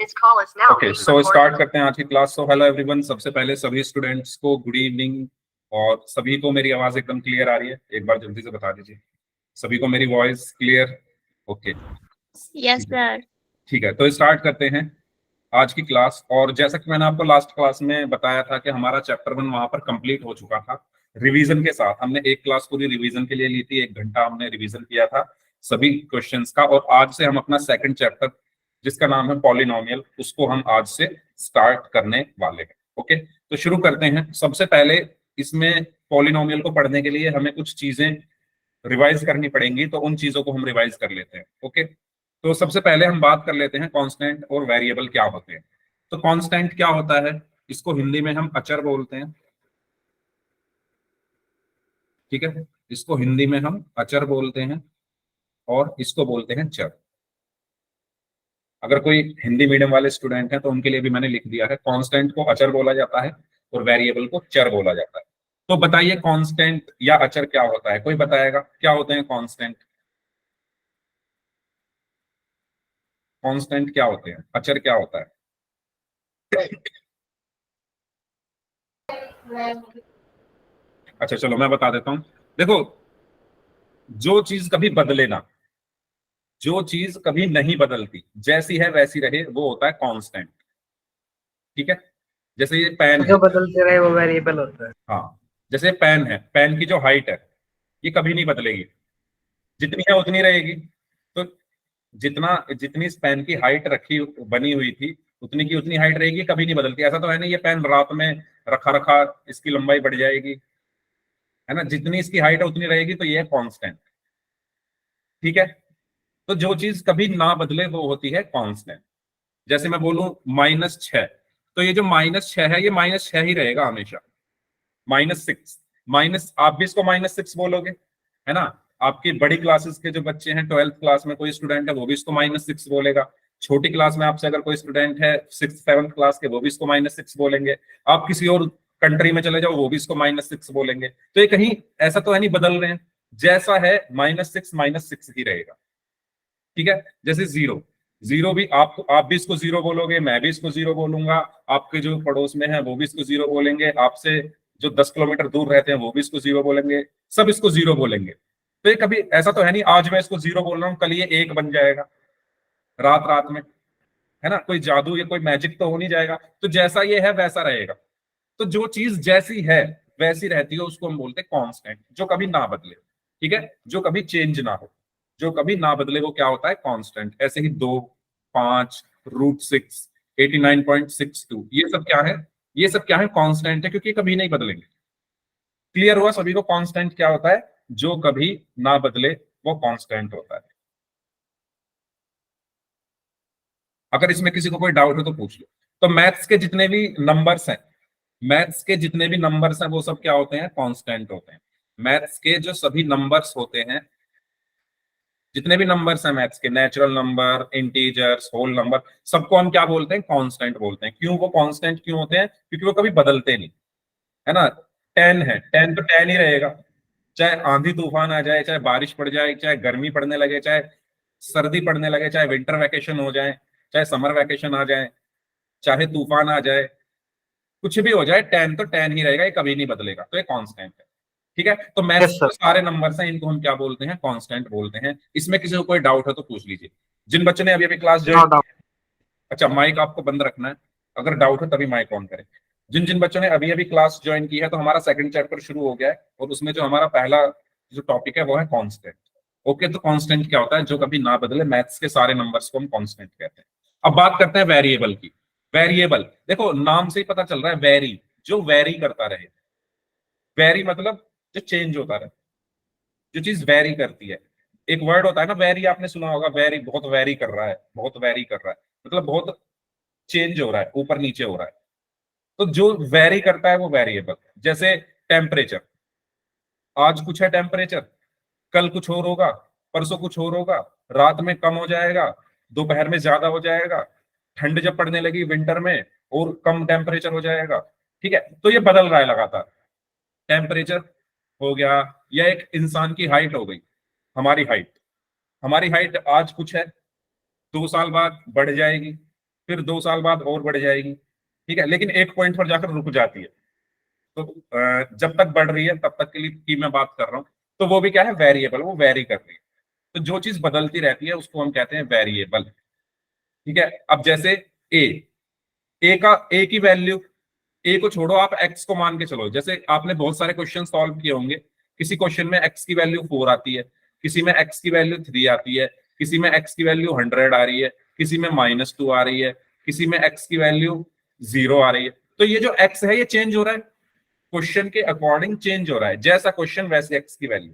Okay, so start करते हैं आज की क्लास। सो हेलो एवरीवन, सबसे पहले सभी स्टूडेंट्स को गुड इवनिंग। और सभी को मेरी आवाज एकदम क्लियर आ रही है? एक बार जल्दी से बता दीजिए, सभी को मेरी voice clear? Okay, yes sir. ठीक है, तो स्टार्ट करते हैं आज की क्लास। और जैसा कि मैंने आपको लास्ट क्लास में बताया था कि हमारा चैप्टर 1 वहां पर कंप्लीट हो चुका था रिवीजन के साथ। हमने एक क्लास पूरी रिवीजन के लिए ली थी, 1 घंटा हमने रिवीजन किया था सभी क्वेश्चंस का। और आज से हम अपना सेकंड चैप्टर, जिसका नाम है पॉलिनोमियल, उसको हम आज से स्टार्ट करने वाले हैं। ओके, तो शुरू करते हैं। सबसे पहले इसमें पॉलिनोमियल को पढ़ने के लिए हमें कुछ चीजें रिवाइज करनी पड़ेंगी, तो उन चीजों को हम रिवाइज कर लेते हैं। ओके, तो सबसे पहले हम बात कर लेते हैं कांस्टेंट और वेरिएबल क्या होते हैं। तो कांस्टेंट क्या होता है? इसको हिंदी में हम अचर बोलते हैं, ठीक है। इसको हिंदी में हम अचर बोलते हैं और इसको बोलते हैं चर। अगर कोई हिंदी मीडियम वाले स्टूडेंट हैं तो उनके लिए भी मैंने लिख दिया है, कांस्टेंट को अचर बोला जाता है और वेरिएबल को चर बोला जाता है। तो बताइए कांस्टेंट या अचर क्या होता है? कोई बताएगा क्या होते हैं कांस्टेंट? कांस्टेंट क्या होते हैं? अचर क्या होता है? अच्छा चलो मैं बता देता हूं। देखो, जो चीज कभी बदले ना, जो चीज कभी नहीं बदलती, जैसी है वैसी रहे, वो होता है कांस्टेंट, ठीक है। जैसे ये पेन है, जो बदलते रहे वो वेरिएबल होता है। हाँ, जैसे पेन है, पेन की जो हाइट है ये कभी नहीं बदलेगी, जितनी है उतनी रहेगी। तो जितना जितनी इस पेन की हाइट रखी बनी हुई थी उतनी की उतनी हाइट रहेगी, कभी नहीं बदलती। ऐसा तो है नहीं ये पेन रात में रखा रखा इसकी लंबाई बढ़ जाएगी, है ना। जितनी इसकी हाइट है उतनी रहेगी, तो ये है कांस्टेंट, ठीक है। तो जो चीज कभी ना बदले वो होती है कांस्टेंट। जैसे मैं बोलूं -6, तो ये जो -6 है ये -6 ही रहेगा हमेशा। -6, माइनस, आप भी इसको -6 बोलोगे, है ना। आपकी बड़ी क्लासेस के जो बच्चे हैं, 12th क्लास में कोई स्टूडेंट है वो भी इसको -6 बोलेगा। छोटी क्लास में आपसे अगर कोई स्टूडेंट है 6th 7th क्लास के, वो भी इसको -6 बोलेंगे। आप किसी और कंट्री में चले जाओ, वो भी इसको -6 बोलेंगे। तो ये कहीं ऐसा तो है नहीं बदल रहे हैं, जैसा है -6 ही रहेगा, ठीक है। जैसे जीरो, जीरो भी आप भी इसको जीरो बोलोगे, मैं भी इसको जीरो बोलूंगा, आपके जो पड़ोस में है वो भी इसको जीरो बोलेंगे, आपसे जो 10 किलोमीटर दूर रहते हैं वो भी इसको जीरो बोलेंगे, सब इसको जीरो बोलेंगे। तो ये कभी ऐसा तो है नहीं आज मैं इसको जीरो बोल रहा हूँ कल ये एक बन जाएगा रात रात में, है ना। कोई जादू या कोई मैजिक तो हो नहीं जाएगा। तो जैसा ये है वैसा रहेगा। तो जो चीज जैसी है वैसी रहती है उसको हम बोलते हैं कांस्टेंट, जो कभी ना बदले, ठीक है, जो कभी चेंज ना हो, जो कभी ना बदले वो क्या होता है? कांस्टेंट। ऐसे ही 2, 5, √6, 89.62, ये सब क्या है? ये सब क्या है? कांस्टेंट है, क्योंकि कभी नहीं बदलेंगे। क्लियर हुआ सभी को कांस्टेंट क्या होता है? जो कभी ना बदले वो कांस्टेंट होता है। अगर इसमें किसी को कोई डाउट हो तो पूछ लो। तो मैथ्स के जितने भी नंबर्स हैं, मैथ्स के जितने भी नंबर्स हैं वो सब क्या होते हैं? कांस्टेंट होते हैं। मैथ्स के जो सभी नंबर्स होते हैं, जितने भी नंबर्स हैं मैथ्स के, natural number, integers, whole number, सबको हम क्या बोलते हैं? कांस्टेंट बोलते हैं। क्यों वो कांस्टेंट क्यों होते हैं? क्योंकि वो कभी बदलते नहीं, है ना। 10 है, 10 तो 10 ही रहेगा, चाहे आंधी तूफान आ जाए, चाहे बारिश पड़ जाए, चाहे गर्मी पड़ने लगे, चाहे सर्दी पड़ने लगे, चाहे विंटर वैकेशन हो जाए, चाहे समर वैकेशन आ जाए, चाहे तूफान आ जाए, कुछ भी हो जाए, 10 तो 10 ही रहेगा, ये कभी नहीं बदलेगा। तो ये कांस्टेंट है, ठीक है। तो मैथ्स यस के सर। सारे नंबर्स हैं, इनको हम क्या बोलते हैं? कांस्टेंट बोलते हैं। इसमें किसी को कोई डाउट है तो पूछ लीजिए। जिन बच्चों ने अभी अभी क्लास नो ज्वाइन, डाउट। अच्छा माइक आपको बंद रखना है, अगर डाउट है तभी माइक ऑन करें। जिन जिन बच्चों ने अभी अभी क्लास ज्वाइन की है, तो हमारा सेकंड चैप्टर शुरू हो गया है और उसमें जो हमारा पहला जो टॉपिक है वो है कांस्टेंट। ओके, तो कांस्टेंट क्या होता है? जो कभी ना बदले। मैथ्स के सारे नंबर्स को हम कांस्टेंट कहते हैं। अब बात करते हैं वेरिएबल की। वेरिएबल, देखो नाम से ही पता चल रहा है, वेरी, जो वेरी करता रहे। वेरी मतलब जो चेंज होता रहे, जो चीज वेरी करती है। एक वर्ड होता है ना वेरी, आपने सुना होगा, वेरी, बहुत वेरी कर रहा है, बहुत वेरी कर रहा है, मतलब बहुत चेंज हो रहा है, ऊपर नीचे हो रहा है। तो जो वेरी करता है वो वेरिएबल। जैसे टेम्परेचर, आज कुछ है टेम्परेचर, कल कुछ और होगा, परसों कुछ और होगा, रात में कम हो जाएगा, दोपहर में ज्यादा हो जाएगा, ठंड जब पड़ने लगी विंटर में और कम टेम्परेचर हो जाएगा, ठीक है। तो ये बदल रहा है लगातार। टेम्परेचर हो गया, या एक इंसान की हाइट हो गई, हमारी हाइट, हमारी हाइट आज कुछ है, 2 साल बाद बढ़ जाएगी, फिर 2 साल बाद और बढ़ जाएगी, ठीक है, लेकिन एक पॉइंट पर जाकर रुक जाती है। तो जब तक बढ़ रही है तब तक के लिए की मैं बात कर रहा हूँ, तो वो भी क्या है, वेरिएबल, वो वेरी कर रही है। तो जो चीज बदलती रहती है उसको हम कहते हैं वेरिएबल, ठीक है। अब जैसे ए, ए की वैल्यू, ए को छोड़ो, आप एक्स को मान के चलो। जैसे आपने बहुत सारे क्वेश्चन सॉल्व किए होंगे, किसी क्वेश्चन में एक्स की वैल्यू 4 आती है, किसी में एक्स की वैल्यू 3 आती है, किसी में एक्स की वैल्यू 100 आ रही है, किसी में -2 आ रही है, किसी में एक्स की वैल्यू 0 आ रही है। तो ये जो एक्स है ये चेंज हो रहा है, क्वेश्चन के अकॉर्डिंग चेंज हो रहा है, जैसा क्वेश्चन वैसे एक्स की वैल्यू,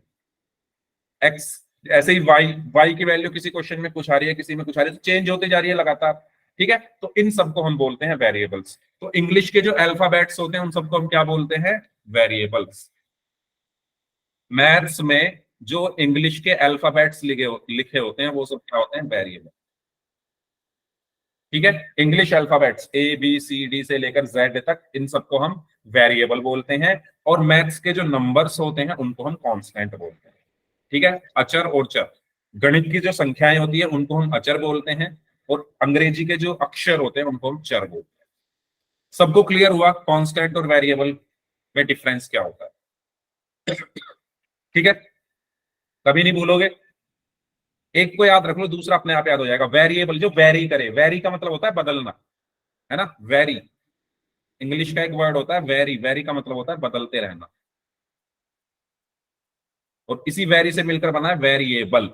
एक्स ऐसे ही वाई की वैल्यू किसी क्वेश्चन में कुछ आ रही है, किसी में कुछ आ रही है, तो चेंज होती जा रही है लगातार, ठीक है। तो इन सबको हम बोलते हैं वेरिएबल्स। तो इंग्लिश के जो अल्फाबेट्स होते हैं उन सबको हम क्या बोलते हैं, वेरिएबल्स। मैथ्स में जो इंग्लिश के अल्फाबेट्स लिखे होते हैं वो सब क्या होते हैं, वेरिएबल, ठीक है। इंग्लिश अल्फाबेट्स ABCD से लेकर Z तक, इन सबको हम वेरिएबल बोलते हैं। और मैथ्स के जो नंबर्स होते हैं उनको हम कांस्टेंट बोलते हैं, ठीक है। अचर और चर, गणित की जो संख्याएं होती है उनको हम अचर बोलते हैं, और अंग्रेजी के जो अक्षर होते हैं उनको हम चर बोलते हैं। सबको क्लियर हुआ कांस्टेंट और वेरिएबल में डिफरेंस क्या होता है, ठीक है। कभी नहीं भूलोगे, एक को याद रख लो, दूसरा अपने आप याद हो जाएगा। वेरिएबल जो वेरी करे, वेरी का मतलब होता है बदलना, है ना, वेरी, इंग्लिश का एक वर्ड होता है वेरी, वेरी का मतलब होता है बदलते रहना, और इसी वेरी से मिलकर बना है वेरिएबल,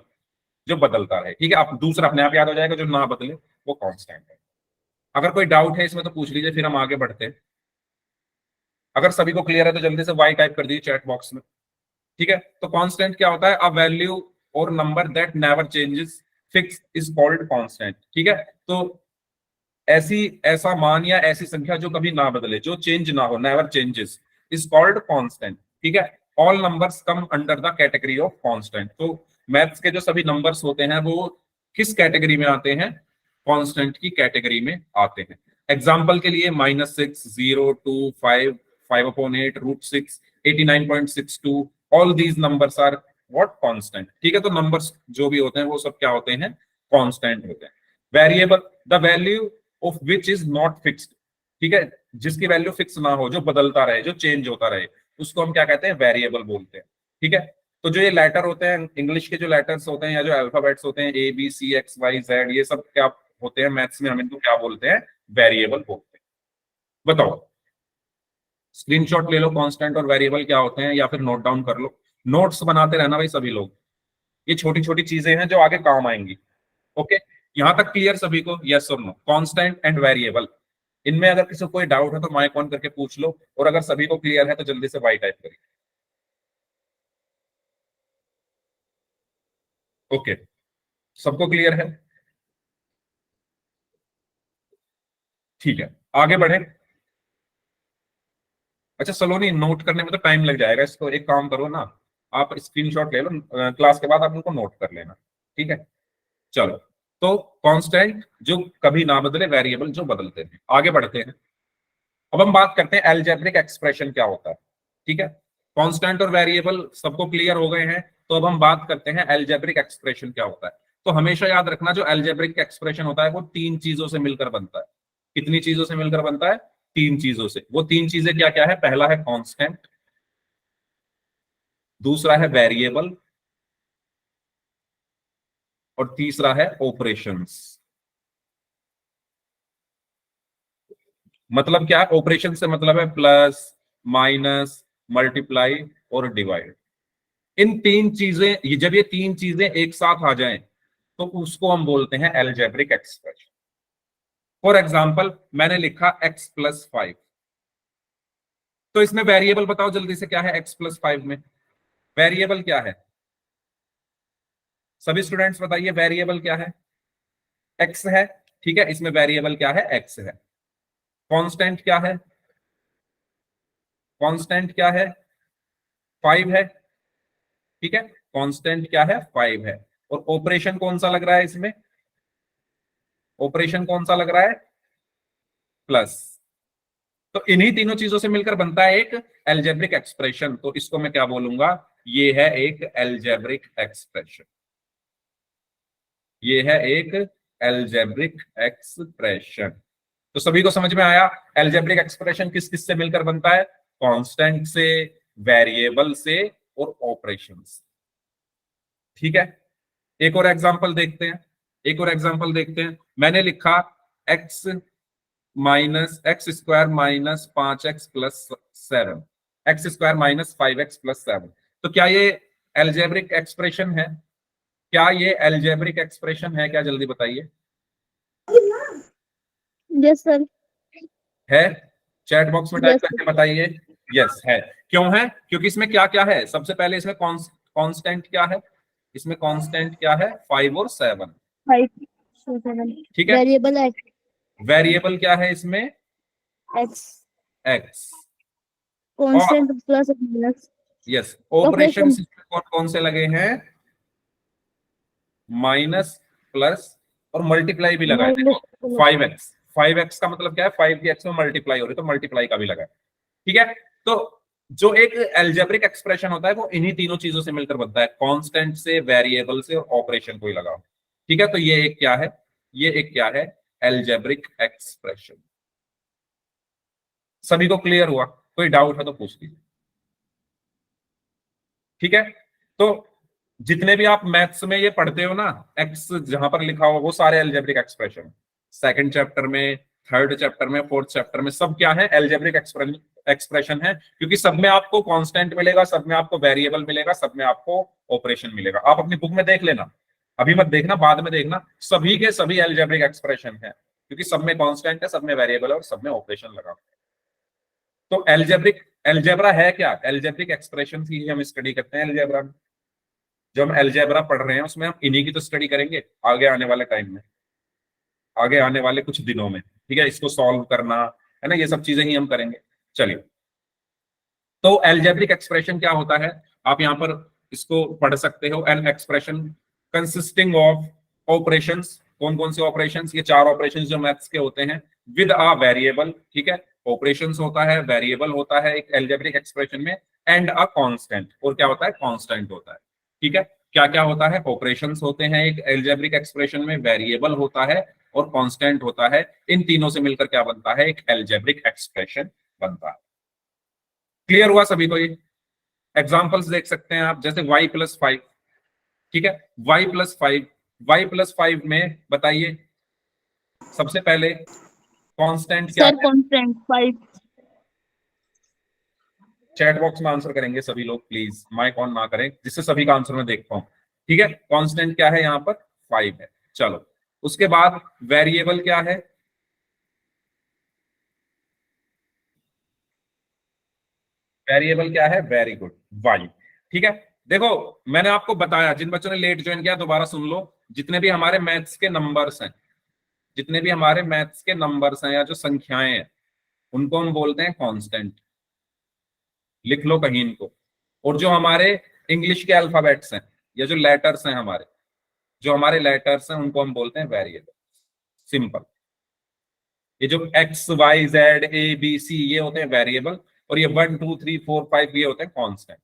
जो बदलता रहे, ठीक है। आप दूसरा अपने आप याद हो जाएगा, जो ना बदले वो कांस्टेंट है। अगर कोई डाउट है इसमें तो पूछ लीजिए, फिर हम आगे बढ़ते हैं। अगर सभी को क्लियर है तो जल्दी से वाई टाइप कर दीजिए चैट बॉक्स में, ठीक है। तो कांस्टेंट क्या होता है, अ वैल्यू और number that never changes, fix is called constant, ठीक है। तो ऐसा मान या ऐसी संख्या जो कभी ना बदले, जो चेंज ना हो, never changes, is called constant, ठीक है। All numbers come under the category of constant. तो मैथ्स के जो सभी नंबर्स होते हैं वो किस कैटेगरी में आते हैं, कांस्टेंट की कैटेगरी में आते हैं। एग्जाम्पल के लिए -6, 0, 2, 5, 5/8, √6, 89.62, all these numbers are what, constant, ठीक है। तो नंबर्स जो भी होते हैं वो सब क्या होते हैं, कांस्टेंट होते हैं। Variable, the value of which is not fixed, ठीक है, जिसकी वैल्यू फिक्स ना हो, जो बदलता रहे, जो चेंज होता रहे, उसको हम क्या कहते हैं, वेरिएबल बोलते हैं, ठीक है। तो जो ये लेटर होते हैं, इंग्लिश के जो लेटर्स होते हैं या जो अल्फाबेट्स होते हैं, ABCXYZ, ये सब क्या होते हैं, मैथ्स में हम इनको क्या बोलते हैं, वेरिएबल बोलते हैं। बताओ, स्क्रीनशॉट ले लो, कांस्टेंट और वेरिएबल क्या होते हैं, या फिर नोट डाउन कर लो। नोट्स बनाते रहना भाई सभी लोग, ये छोटी छोटी चीजें हैं जो आगे काम आएंगी, ओके। यहां तक क्लियर सभी को, यस और नो, कांस्टेंट एंड वेरिएबल। इनमें अगर किसी को कोई डाउट है तो माइक ऑन करके पूछ लो, और अगर सभी को क्लियर है तो जल्दी से वाई टाइप करिए, ओके। सबको क्लियर है, ठीक है, आगे बढ़े। अच्छा सलोनी, नोट करने में तो टाइम लग जाएगा, इसको एक काम करो ना, आप स्क्रीनशॉट ले लो, क्लास के बाद आप उनको नोट कर लेना, ठीक है। चलो, तो कांस्टेंट जो कभी ना बदले, वेरिएबल जो बदलते हैं। आगे बढ़ते हैं, अब हम बात करते हैं अलजेब्रिक एक्सप्रेशन क्या होता है, ठीक है। कांस्टेंट और वेरिएबल सबको क्लियर हो गए हैं, तो अब हम बात करते हैं अलजेब्रिक एक्सप्रेशन क्या होता है। तो हमेशा याद रखना, जो अलजेब्रिक एक्सप्रेशन होता है वो 3 चीजों से मिलकर बनता है। कितनी चीजों से मिलकर बनता है, 3 चीजों से। वो 3 चीजें क्या क्या है, पहला है कांस्टेंट, दूसरा है वेरिएबल, और तीसरा है ऑपरेशंस। मतलब क्या है, ऑपरेशन से मतलब है प्लस, माइनस, मल्टीप्लाई और डिवाइड। इन 3 चीजें, जब ये 3 चीजें एक साथ आ जाएं तो उसको हम बोलते हैं अलजेब्रिक एक्सप्रेशन। फॉर एग्जाम्पल, मैंने लिखा x+5, तो इसमें वेरिएबल बताओ जल्दी से, क्या है x+5 में, वेरिएबल क्या है, सभी स्टूडेंट्स बताइए, वेरिएबल क्या है, x है, ठीक है, इसमें वेरिएबल क्या है, x है। कांस्टेंट क्या है, कांस्टेंट क्या है, 5 है, ठीक है, कांस्टेंट क्या है, 5 है। और ऑपरेशन कौन सा लग रहा है इसमें, ऑपरेशन कौन सा लग रहा है, प्लस। तो इन्हीं तीनों चीजों से मिलकर बनता है एक अलजेब्रिक एक्सप्रेशन, तो इसको मैं क्या बोलूंगा, ये है एक अलजेब्रिक एक्सप्रेशन, ये है एक एल्जेब्रिक एक्सप्रेशन। तो सभी को समझ में आया एल्जेब्रिक एक्सप्रेशन किस किस से मिलकर बनता है? कांस्टेंट से, वेरिएबल से और ऑपरेशन से। ठीक है, एक और एग्जांपल देखते हैं, एक और एग्जांपल देखते हैं। मैंने लिखा x minus x square minus 5x plus 7, x square minus 5x plus 7। तो क्या ये एल्जेब्रिक एक्सप्रेशन है? क्या ये एल्जेब्रिक एक्सप्रेशन है? क्या जल्दी बताइए। Yes, sir. है? चैट बॉक्स में टाइप Yes. करके बताइए। यस है। क्यों है? क्योंकि इसमें क्या क्या है? सबसे पहले इसमें कांस्टेंट क्या है? इसमें कांस्टेंट क्या है? 5 और 7। 5, 7. ठीक है, Variable x. वेरिएबल क्या है इसमें? X. एक्स। और Constant plus or minus. Yes, Operation. Operation कौन कौन से लगे हैं? माइनस, प्लस और मल्टीप्लाई भी लगा है। देखो 5x, 5x का मतलब क्या है? 5 की x में मल्टीप्लाई हो रही है, तो मल्टीप्लाई का भी लगा है। ठीक है, तो जो एक एल्जेब्रिक एक्सप्रेशन होता है वो इन्हीं तीनों चीजों से मिलकर बनता है, कांस्टेंट से, वेरिएबल से और ऑपरेशन को ही लगाओ। ठीक है, तो ये एक क्या है? ये एक क्या है? Algebraic expression. सभी को क्लियर हुआ? कोई डाउट है तो पूछ लीजिए। ठीक है, तो जितने भी आप मैथ्स में ये पढ़ते हो ना, एक्स जहां पर लिखा हुआ वो सारे एल्जेब्रिक एक्सप्रेशन, सेकंड चैप्टर में, थर्ड चैप्टर में, फोर्थ चैप्टर में, सब क्या है? एल्जेब्रिक एक्सप्रेशन है। क्योंकि सब में आपको कांस्टेंट मिलेगा, सब में आपको वेरिएबल मिलेगा, सब में आपको ऑपरेशन मिलेगा। आप अपनी बुक में देख लेना, अभी मत देखना, बाद में देखना, सभी के सभी एल्जेब्रिक एक्सप्रेशन है, क्योंकि सब में कांस्टेंट है, सब में वेरिएबल है और सब में ऑपरेशन लगा। तो एल्जेब्रा है क्या? एल्जेब्रिक एक्सप्रेशन की हम स्टडी करते हैं एल्जेब्रा में। जो हम एल्जेब्रा पढ़ रहे हैं उसमें हम इन्हीं की तो स्टडी करेंगे आगे आने वाले टाइम में, आगे आने वाले कुछ दिनों में। ठीक है, इसको सॉल्व करना है ना, ये सब चीजें ही हम करेंगे। चलिए, तो एल्जेब्रिक एक्सप्रेशन क्या होता है? आप यहां पर इसको पढ़ सकते हो। An expression consisting of operations. कौन कौन से ऑपरेशंस? ये 4 ऑपरेशंस जो मैथ्स के होते हैं, विद अ वेरिएबल। ठीक है, ऑपरेशंस होता है, वेरिएबल होता है एक एल्जेब्रिक एक्सप्रेशन में, एंड अ कांस्टेंट। और क्या होता है? कांस्टेंट होता है। ठीक है, क्या क्या होता है? ऑपरेशंस होते हैं एक एल्जेब्रिक एक्सप्रेशन में, वेरिएबल होता है और कांस्टेंट होता है। इन तीनों से मिलकर क्या बनता है? एक एल्जेब्रिक एक्सप्रेशन बनता है। क्लियर हुआ सभी को? ये एग्जाम्पल्स देख सकते हैं आप, जैसे y+5। ठीक है, y+5, y+5 में बताइए सबसे पहले कांस्टेंट क्या Sir, है? constant 5. चैट बॉक्स में आंसर करेंगे सभी लोग, प्लीज माइक ऑन ना करें, जिससे सभी का आंसर मैं देख पाऊं। ठीक है, कांस्टेंट क्या है यहां पर? 5 है। चलो, उसके बाद वेरिएबल क्या है? वेरिएबल क्या है? Very good, Y. ठीक है, देखो मैंने आपको बताया, जिन बच्चों ने लेट ज्वाइन किया दोबारा सुन लो, जितने भी हमारे मैथ्स के नंबर्स हैं, जितने भी हमारे मैथ्स के नंबर्स हैं या जो संख्याएं हैं, उनको हम बोलते हैं कांस्टेंट। लिख लो कहीं इनको। और जो हमारे इंग्लिश के अल्फाबेट्स हैं या जो लेटर्स हैं हमारे, जो हमारे लेटर्स हैं, उनको हम बोलते हैं वेरिएबल। सिंपल। ये जो X Y Z A B C ये होते हैं वेरिएबल, और ये 1 2 3 4 5 ये होते हैं कांस्टेंट।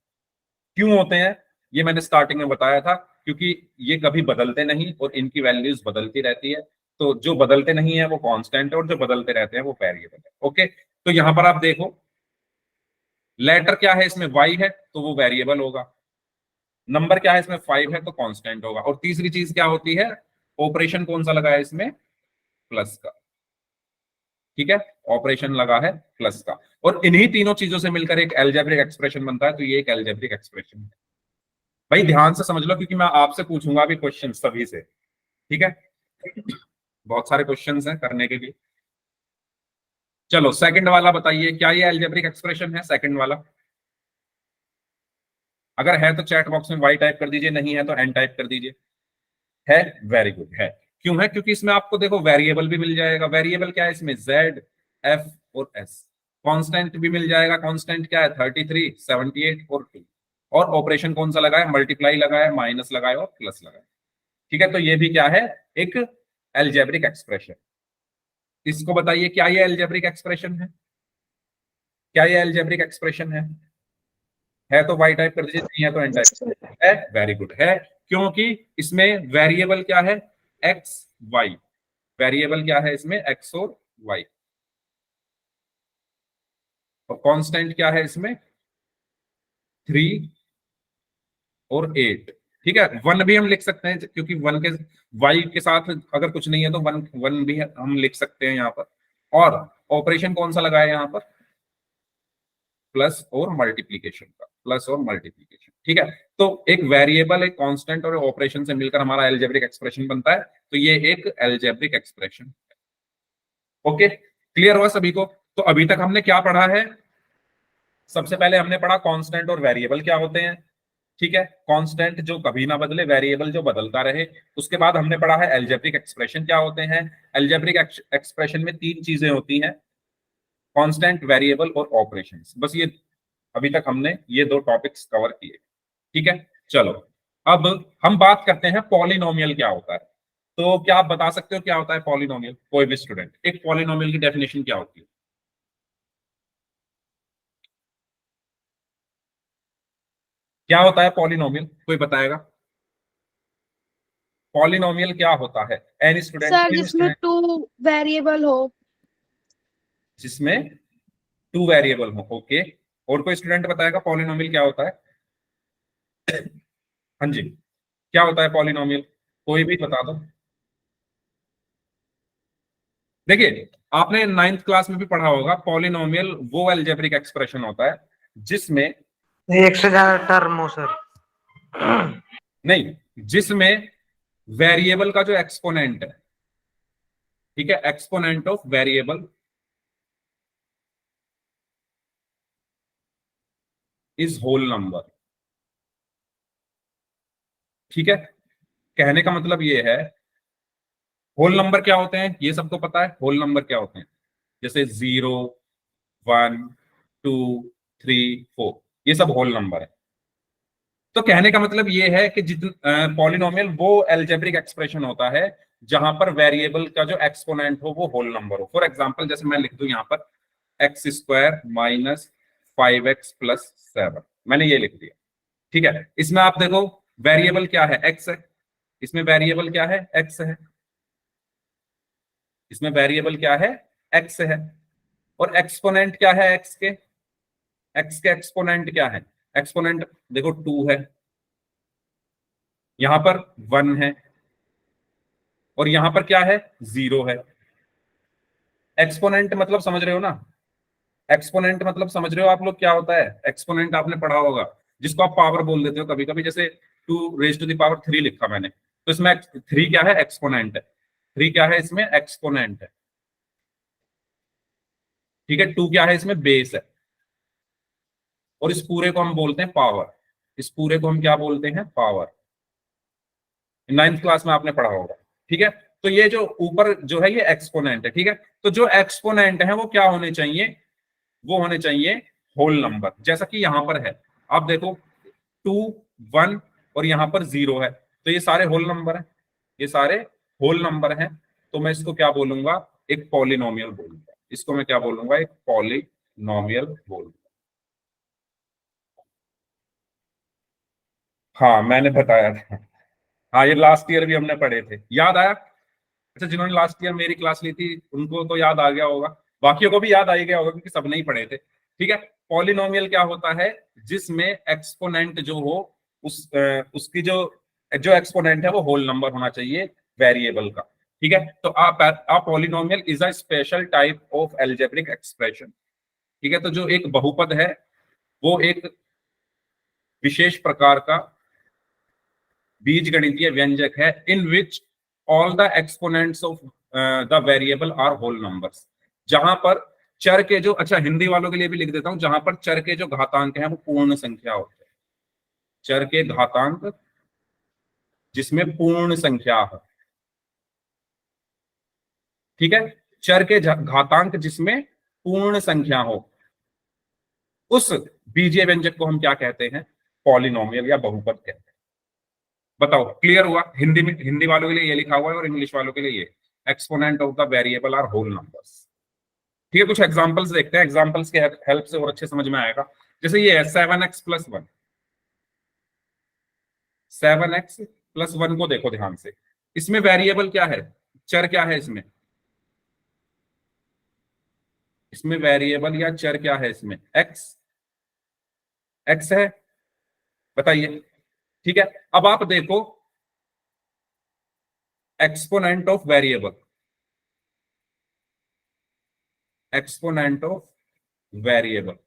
क्यों होते हैं? ये मैंने स्टार्टिंग में बताया था, क्योंकि ये कभी बदलते नहीं और इनकी वैल्यूज बदलती रहती है। तो जो बदलते नहीं है वो कांस्टेंट है, और जो बदलते रहते हैं वो वेरिएबल है। ओके, तो यहां पर आप देखो, लेटर क्या है इसमें? वाई है तो वो वेरिएबल होगा। नंबर क्या है इसमें? 5 है तो कांस्टेंट होगा। और तीसरी चीज क्या होती है? ऑपरेशन कौन सा लगा है इसमें? प्लस का। ठीक है, ऑपरेशन लगा है प्लस का, और इन्हीं तीनों चीजों से मिलकर एक एल्जेब्रिक एक्सप्रेशन बनता है। तो ये एक एल्जेब्रिक एक्सप्रेशन है। भाई ध्यान से समझ लो, क्योंकि मैं आपसे पूछूंगा भी क्वेश्चन सभी से। ठीक है, बहुत सारे क्वेश्चंस हैं करने के लिए। चलो, सेकंड वाला बताइए, क्या ये एल्जेब्रिक एक्सप्रेशन है? सेकंड वाला अगर है तो चैट बॉक्स में वाई टाइप कर दीजिए, नहीं है तो एन टाइप कर दीजिए। है? वेरी गुड, है। क्यों है? क्योंकि इसमें आपको देखो वेरिएबल भी मिल जाएगा। वेरिएबल क्या है इसमें? जेड, एफ और एस। कांस्टेंट भी मिल जाएगा। कांस्टेंट क्या है? 33, 78 और 2। और ऑपरेशन कौन सा लगा है? मल्टीप्लाई लगा है, माइनस लगा है और प्लस लगा है। ठीक है, तो ये भी क्या है? एक एल्जेब्रिक एक्सप्रेशन। इसको बताइए, क्या ये एल्जेब्रिक एक्सप्रेशन है? क्या ये एल्जेब्रिक एक्सप्रेशन है तो वाई टाइप कर दीजिए, नहीं है तो एन टाइप। है? वेरी गुड, है। क्योंकि इसमें वेरिएबल क्या है? एक्स वाई, वेरिएबल क्या है इसमें, एक्स और वाई, और कांस्टेंट क्या है इसमें, 3 और 8। ठीक है, 1 भी हम लिख सकते हैं क्योंकि 1 के वाई के साथ अगर कुछ नहीं है तो 1 1 भी हम लिख सकते हैं यहाँ पर। और ऑपरेशन कौन सा लगाया यहाँ पर, प्लस और मल्टीप्लीकेशन का, प्लस और मल्टीप्लीकेशन। ठीक है, तो एक वेरिएबल, एक कांस्टेंट और ऑपरेशन से मिलकर हमारा एल्जेब्रिक एक्सप्रेशन बनता है, तो ये एक एल्जेब्रिक एक्सप्रेशन। ओके, क्लियर हुआ सभी को? तो अभी तक हमने क्या पढ़ा है, सबसे पहले हमने पढ़ा कांस्टेंट और वेरिएबल क्या होते हैं। ठीक है, कांस्टेंट जो कभी ना बदले, वेरिएबल जो बदलता रहे। उसके बाद हमने पढ़ा है एल्जेब्रिक एक्सप्रेशन क्या होते हैं। एल्जेब्रिक एक्सप्रेशन में 3 चीजें होती हैं, कांस्टेंट, वेरिएबल और ऑपरेशंस। बस ये अभी तक हमने ये 2 टॉपिक्स कवर किए। ठीक है, चलो अब हम बात करते हैं पॉलिनोमियल क्या होता है। तो क्या आप बता सकते हो क्या होता है पॉलिनोमियल, कोई भी स्टूडेंट? एक पॉलिनोमियल की डेफिनेशन क्या होती है? क्या होता है पॉलिनोमियल, कोई बताएगा? पॉलिनोमियल क्या होता है? एनी स्टूडेंट, सर कोई भी जिसमें स्टूडेंट 2 वेरिएबल हो। जिसमें 2 वेरिएबल हो। ओके, और कोई स्टूडेंट बताएगा पॉलिनोमियल क्या होता है? हाँ जी, क्या होता है पॉलिनोमियल, कोई भी बता दो। देखिए, आपने 9th क्लास में भी पढ़ा होगा, पॉलिनोमियल वो अलजेब्रिक एक्सप्रेशन होता है जिसमें, एक से ज्यादा टर्म हो सर। नहीं, जिसमें वेरिएबल का जो एक्सपोनेंट है, ठीक है, exponent of variable is whole number. ठीक है, कहने का मतलब ये है, होल नंबर क्या होते हैं ये सबको पता है। होल नंबर क्या होते हैं, जैसे 0, 1, 2, 3, 4, ये सब होल नंबर है। तो कहने का मतलब ये है कि जितन पॉलिनोमियल वो एल्जेब्रिक एक्सप्रेशन होता है जहां पर वेरिएबल का जो एक्सपोनेंट हो वो होल नंबर हो। फॉर एग्जांपल, जैसे मैं लिख दूं यहां पर x² माइनस 5x प्लस 7, मैंने ये लिख दिया। ठीक है, इसमें आप देखो वेरिएबल क्या है, x है। इसमें वेरिएबल क्या है, x है। इसमें वेरिएबल क्या है, x है। और एक्सपोनेंट क्या है x के, x के एक्सपोनेंट क्या है, एक्सपोनेंट देखो 2 है, यहां पर 1 है, और यहां पर क्या है, 0 है। एक्सपोनेंट मतलब समझ रहे हो ना, एक्सपोनेंट मतलब समझ रहे हो आप लोग क्या होता है? एक्सपोनेंट आपने पढ़ा होगा, जिसको आप पावर बोल देते हो कभी कभी, जैसे 2 raised to the power 3 लिखा मैंने, तो इसमें 3 क्या है, एक्सपोनेंट है। 3 क्या है, इसमें एक्सपोनेंट है। ठीक है, 2 क्या है, इसमें बेस है। और इस पूरे को हम बोलते हैं पावर। इस पूरे को हम क्या बोलते हैं, पावर। 9th क्लास में आपने पढ़ा होगा। ठीक है, तो ये जो ऊपर जो है ये एक्सपोनेंट है। ठीक है, तो जो एक्सपोनेंट है वो क्या होने चाहिए, वो होने चाहिए होल नंबर, जैसा कि यहां पर है। आप देखो 2, 1 और यहां पर 0 है, तो ये सारे होल नंबर हैं, ये सारे होल नंबर हैं। तो मैं इसको क्या बोलूंगा, एक पॉलिनोमियल बोलूंगा। इसको मैं क्या बोलूंगा, एक पॉलिनोमियल बोलूंगा। हाँ, मैंने बताया था। हाँ, ये लास्ट ईयर भी हमने पढ़े थे, याद आया? अच्छा, जिन्होंने लास्ट ईयर मेरी क्लास ली थी उनको तो याद आ गया होगा, बाकियों को भी याद आ ही गया होगा क्योंकि सबने ही पढ़े थे। ठीक है, पॉलिनोमियल क्या होता है, जिसमें एक्सपोनेंट जो हो उसकी जो जो एक्सपोनेंट है वो होल नंबर होना चाहिए वेरिएबल का। ठीक है, तो a polynomial is a special type of algebraic expression. ठीक है, तो जो एक बहुपद है वो एक विशेष प्रकार का बीजगणितीय व्यंजक है, in which all the exponents of the variable are whole numbers. जहां पर चर के जो, अच्छा हिंदी वालों के लिए भी लिख देता हूं, जहां पर चर के जो घातांक हैं वो पूर्ण संख्या होते हैं। चर के घातांक जिसमें पूर्ण संख्या है। ठीक है, चर के घातांक जिसमें पूर्ण संख्या हो, उस बीजीय व्यंजक को हम क्या कहते हैं, पॉलिनोमियल या बहुपद कहते हैं। बताओ, क्लियर हुआ? हिंदी में, हिंदी वालों के लिए ये लिखा हुआ है और इंग्लिश वालों के लिए ये, exponent of the variable are whole numbers. ठीक है, कुछ एग्जांपल्स देखते हैं, एग्जांपल्स के हेल्प से और अच्छे समझ में आएगा। जैसे ये है 7x+1, 7x+1 को देखो ध्यान से। इसमें वेरिएबल क्या है, चर क्या है इसमें, इसमें वेरिएबल या चर क्या है, इसमें एक्स, एक्स है, बताइए। ठीक है, अब आप देखो exponent of variable, exponent of variable,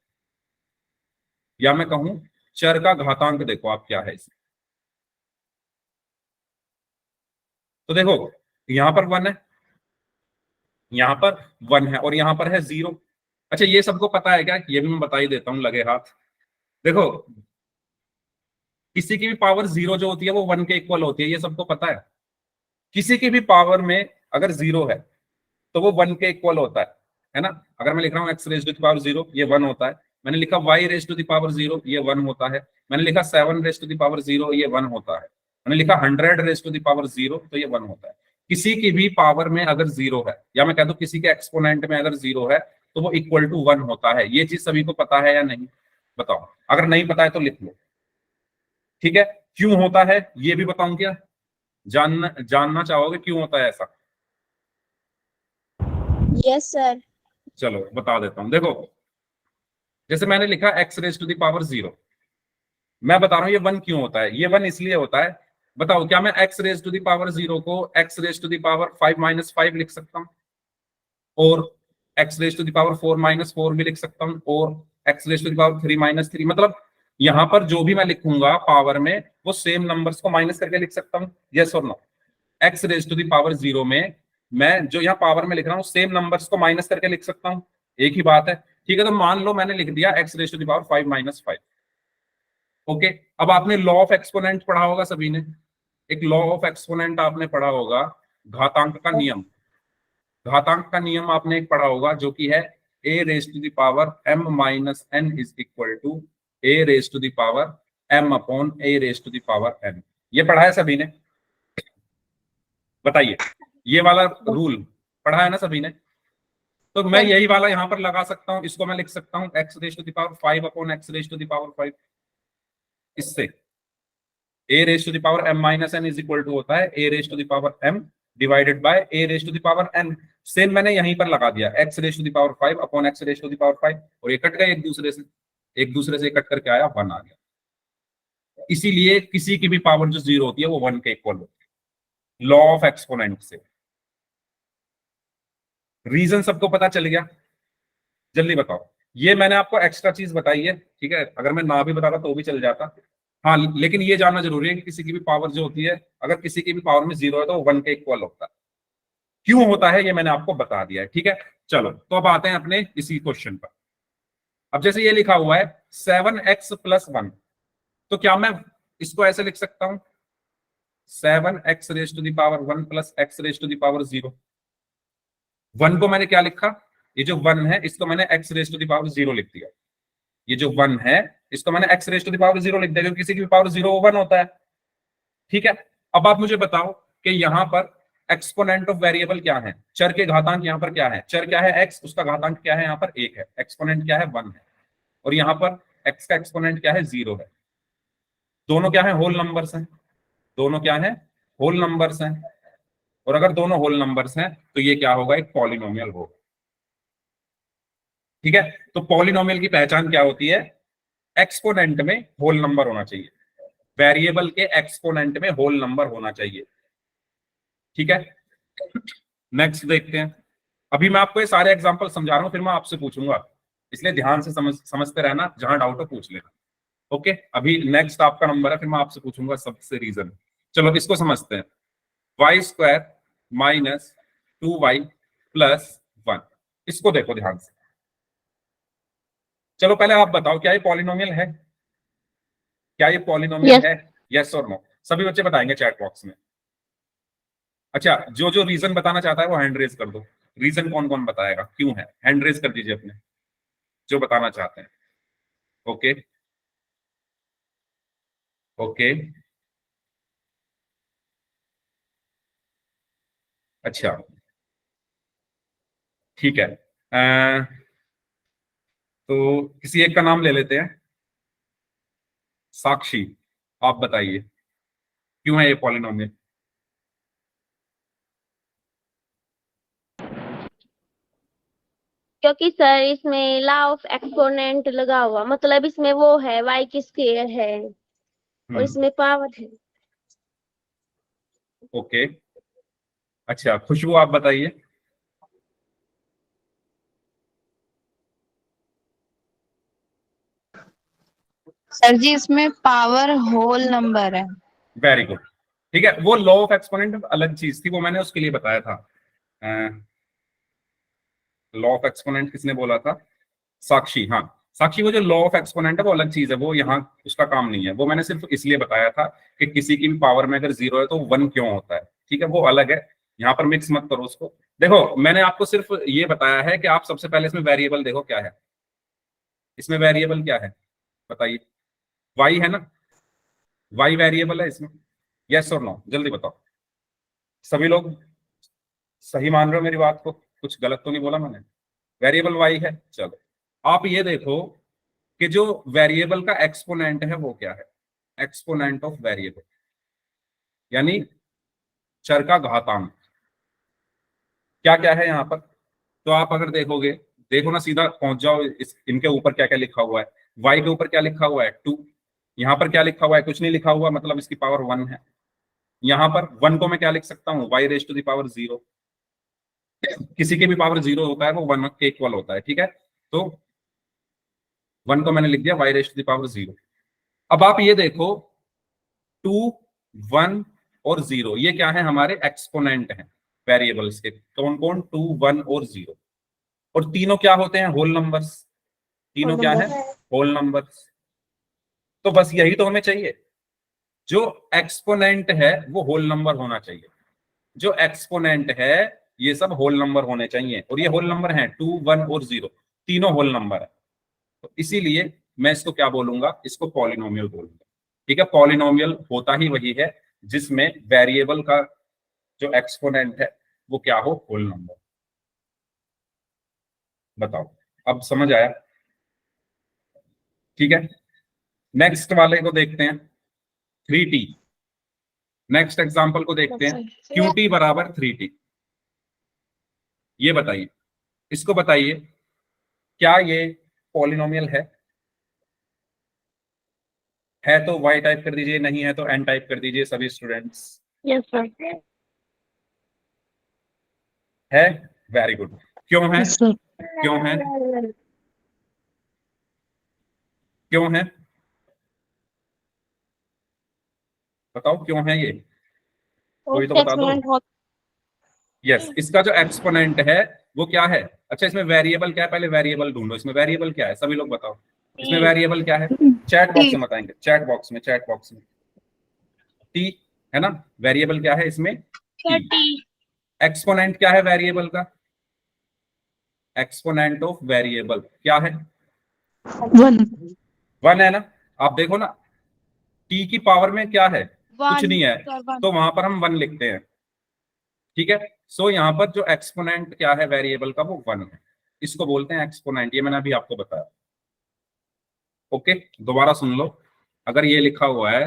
या मैं कहूं चर का घातांक, देखो आप क्या है इसमें। तो देखो यहां पर 1 है, यहां पर 1 है, और यहां पर है 0। अच्छा ये सबको पता है क्या, ये भी मैं बता ही देता हूं लगे हाथ। देखो किसी की भी पावर 0 जो होती है वो 1 के इक्वल होती है, ये सबको पता है। किसी की भी पावर में अगर 0 है तो वो 1 के इक्वल होता है ना। अगर मैं लिख रहा हूँ X raise to the power 0, ये 1 होता है। मैंने लिखा Y raise to the power 0, ये 1 होता है। मैंने लिखा 7 रेज टू द पावर 0, ये 1 होता है। मैंने लिखा 100 रेज टू द पावर 0, तो ये 1 होता है। किसी की भी पावर में अगर 0 है, या मैं कह दूं किसी के एक्सपोनेंट में अगर 0 है, तो वो इक्वल टू 1 होता है। ये चीज सभी को पता है या नहीं, बताओ। अगर नहीं पता है तो लिख लो, ठीक है। क्यों होता है ये भी बताऊं क्या, जानना चाहोगे क्यों होता है ऐसा? Yes sir. चलो बता देता हूं, देखो जैसे मैंने लिखा X raise to the power 0, मैं बता रहा हूं ये 1 क्यों होता है। ये 1 इसलिए होता है, बताओ क्या मैं X raise to the power 0 को X raise to the power 5 minus 5 लिख सकता हूं, और X raise to the power 4 minus 4 भी लिख सकता हूं, और X raise to the power 3 minus 3, मतलब यहां पर जो भी मैं लिखूंगा पावर में वो सेम नंबर्स को माइनस करके लिख सकता हूं, यस और no. X raise to the power 0 में मैं जो यहाँ पावर में लिख रहा हूँ सेम नंबर्स को माइनस करके लिख सकता हूँ, एक ही बात है। ठीक है, तो मान लो मैंने लिख दिया X raise to the power 5 minus 5। Okay, अब आपने लॉ ऑफ एक्सपोनेंट पढ़ा होगा सभी ने, एक लॉ ऑफ एक्सपोनेंट आपने पढ़ा होगा, घातांक का नियम। घातांक का नियम आपने एक पढ़ा होगा जो कि है A raise to the power m minus n is equal to A raise to the power m upon A raise to the power n। ये पढ़ा है सभी ने, बताइए। ये वाला रूल पढ़ा है ना सभी ने। तो मैं यही वाला यहां पर लगा सकता हूं, इसको मैं लिख सकता हूं X raise to the power 5 upon X raise to the power 5। इससे A raise to the power m minus n is equal to होता है A raise to the power m divided by A raise to the power n। Same मैंने यहीं पर लगा दिया X raise to the power 5 upon X raise to the power 5, और ये cut गए एक दूसरे से, एक दूसरे से कट करके आया 1 आ गया। इसीलिए किसी की भी पावर जो 0 होती है वो 1 के इक्वल होती है, लॉ ऑफ एक्सपोनेंट से। रीजन सबको पता चल गया, जल्दी बताओ। ये मैंने आपको एक्स्ट्रा चीज बताई है, ठीक है, अगर मैं ना भी बताता तो भी चल जाता। हाँ लेकिन ये जानना जरूरी है कि किसी की भी पावर जो होती है, अगर किसी की भी पावर में 0 है तो वो 1 के इक्वल होता है। क्यों होता है ये मैंने आपको बता दिया है, ठीक है। चलो तो अब आते हैं अपने इसी क्वेश्चन पर। अब जैसे ये लिखा हुआ है 7x प्लस 1, तो क्या मैं इसको ऐसे लिख सकता हूं 7x raise to the power 1 plus X raise to the power 0। 1 को मैंने क्या लिखा, ये जो 1 है इसको मैंने X raise to the power 0 लिख दिया। ये जो 1 है इसको मैंने X raise to the power 0 लिख दिया, क्योंकि किसी की भी पावर 0 1 होता है। ठीक है, अब आप मुझे बताओ कि यहां पर एक्सपोनेंट ऑफ वेरिएबल क्या है, चर के घातांक यहाँ पर क्या है, चर क्या है x, उसका घातांक क्या है यहाँ पर 1 है, एक्सपोनेंट क्या है 1 है, और यहाँ पर x का एक्सपोनेंट क्या है 0 है। दोनों क्या है, होल नंबर्स हैं, दोनों क्या है, होल नंबर्स हैं। और अगर दोनों होल नंबर्स हैं तो ये क्या होगा, एक पॉलिनोमियल होगा। ठीक है, तो पॉलिनोमियल की पहचान क्या होती है, एक्सपोनेंट में होल नंबर होना चाहिए, वेरिएबल के एक्सपोनेंट में होल नंबर होना चाहिए। ठीक है, नेक्स्ट देखते हैं। अभी मैं आपको ये सारे एग्जांपल समझा रहा हूं, फिर मैं आपसे पूछूंगा, इसलिए ध्यान से समझते रहना, जहां डाउट हो पूछ लेना। ओके, अभी नेक्स्ट आपका नंबर है, फिर मैं आपसे पूछूंगा सबसे रीजन। चलो इसको समझते हैं। Y square minus 2y plus 1, इसको देखो ध्यान से। चलो पहले आप बताओ क्या ये पॉलिनोमियल है, क्या ये पॉलिनोमियल यस। है, यस और नो। सभी बच्चे बताएंगे चैट बॉक्स में। अच्छा, जो जो रीजन बताना चाहता है वो हैंड रेज कर दो। रीजन कौन कौन बताएगा, क्यों है, हैंड रेज कर दीजिए अपने जो बताना चाहते हैं। ओके ओके, अच्छा ठीक है। तो किसी एक का नाम ले लेते हैं, साक्षी। आप बताइए क्यों है ये पॉलिनोमियल। क्योंकि सर इसमें लॉ ऑफ एक्सपोनेंट लगा हुआ, मतलब इसमें वो है y की स्क्वायर है और इसमें पावर है। ओके, अच्छा खुशबू आप बताइए। सर जी इसमें पावर होल नंबर है। वेरी गुड, ठीक है। वो लॉ ऑफ एक्सपोनेंट अलग चीज थी, वो मैंने उसके लिए बताया था। लॉ ऑफ एक्सपोनेंट किसने बोला था? साक्षी, हाँ। साक्षी, वो जो लॉ ऑफ एक्सपोनेंट है वो अलग चीज है, वो यहाँ उसका काम नहीं है। वो मैंने सिर्फ इसलिए बताया था कि किसी की भी पावर में अगर जीरो है तो वन क्यों होता है, ठीक है, वो अलग है। यहाँ पर मिक्स मत करो उसको। देखो मैंने आपको सिर्फ ये बताया है कि आप सबसे पहले इसमें वेरिएबल देखो क्या है। इसमें वेरिएबल क्या है बताइए? वाई है ना? वाई वेरिएबल है इसमें? यस और नो, जल्दी बताओ। सभी लोग सही मान रहे हो मेरी बात को? कुछ गलत तो नहीं बोला मैंने? वेरिएबल वाई है। चलो आप ये देखो कि जो वेरिएबल का एक्सपोनेंट है वो क्या है। एक्सपोनेंट ऑफ वेरिएबल यानी चर का घातांक क्या क्या है यहाँ पर। तो आप अगर देखोगे, देखो ना, सीधा पहुंच जाओ इनके ऊपर क्या क्या लिखा हुआ है। वाई के ऊपर क्या लिखा हुआ है? 2। यहाँ पर क्या लिखा हुआ है? कुछ नहीं लिखा हुआ, मतलब इसकी पावर 1 है। यहाँ पर 1 को मैं क्या लिख सकता हूँ? Y raise to the power 0। किसी के भी पावर 0 होता है वो 1 के इक्वल होता है, ठीक है। तो 1 को मैंने लिख दिया Y raise to the power 0। अब आप ये देखो 2, 1 और 0 ये क्या है? हमारे एक्सपोनेंट हैं वेरिएबल्स के। कौन कौन? 2, 1 और 0। और तीनों क्या होते हैं? Whole numbers. तीनों क्या है? Whole numbers. तो बस यही तो हमें चाहिए, जो एक्सपोनेंट है वो होल नंबर होना चाहिए। जो एक्सपोनेंट है ये सब होल नंबर होने चाहिए, और ये होल नंबर हैं 2, 1 और 0, तीनों होल नंबर है। तो इसीलिए मैं इसको क्या बोलूंगा? इसको पॉलिनोमियल बोलूंगा, ठीक है। पॉलिनोमियल होता ही वही है जिसमें वेरिएबल का जो एक्सपोनेंट है वो क्या हो? Whole number. बताओ, अब समझ आया? ठीक है, नेक्स्ट वाले को देखते हैं, 3t। नेक्स्ट एग्जांपल को देखते हैं, qt बराबर 3t। ये बताइए, इसको बताइए, क्या ये पॉलिनोमियल है तो y टाइप कर दीजिए, नहीं है तो n टाइप कर दीजिए सभी स्टूडेंट्स। Yes sir. है? Very good. क्यों है? क्यों है? क्यों है? बताओ क्यों है ये? कोई तो बता दो। एक्सपोनेंट यस, इसका जो एक्सपोनेंट है वो क्या है? अच्छा, इसमें वेरिएबल क्या है? पहले वेरिएबल ढूंढो, इसमें वेरिएबल क्या है सभी लोग बताओ। इसमें वेरिएबल क्या है? चैट बॉक्स में बताएंगे, चैट बॉक्स में, चैट बॉक्स में। टी है ना? वेरिएबल क्या है इसमें? टी। एक्सपोनेंट क्या है वेरिएबल का? एक्सपोनेंट ऑफ वेरिएबल क्या है? 1 1 है ना? आप देखो ना, टी की पावर में क्या है? कुछ 1 नहीं है, सर 1 तो वहां पर हम 1 लिखते हैं, ठीक है। सो यहाँ पर जो एक्सपोनेंट क्या है वेरिएबल का वो 1 है, इसको बोलते हैं एक्सपोनेंट। ये मैंने अभी आपको बताया। ओके, दोबारा सुन लो। अगर ये लिखा हुआ है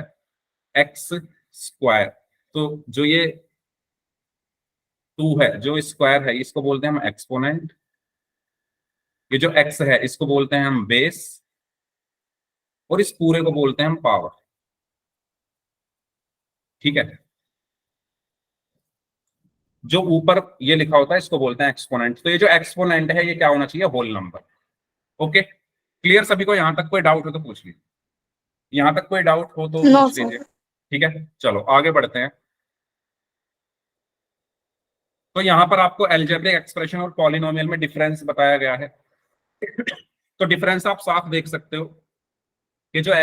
एक्स स्क्वायर, तो जो ये 2 है, जो स्क्वायर है, इसको बोलते हैं हम एक्सपोनेंट। ये जो एक्स है इसको बोलते हैं हम बेस, और इस पूरे को बोलते हैं हम पावर, ठीक है। जो ऊपर ये लिखा होता है इसको बोलते हैं एक्सपोनेंट। तो ये जो एक्सपोनेंट है ये क्या होना चाहिए? Whole number. ओके, क्लियर सभी को? यहां तक कोई डाउट हो तो पूछ लीजिए, यहां तक कोई डाउट हो तो नो पूछ सर। लीजिए, ठीक है। चलो आगे बढ़ते हैं। तो यहाँ पर आपको एल्जेब्रिक एक्सप्रेशन और पॉलिनोमियल में डिफरेंस बताया गया है। तो डिफरेंस आप साफ देख सकते हो कि जो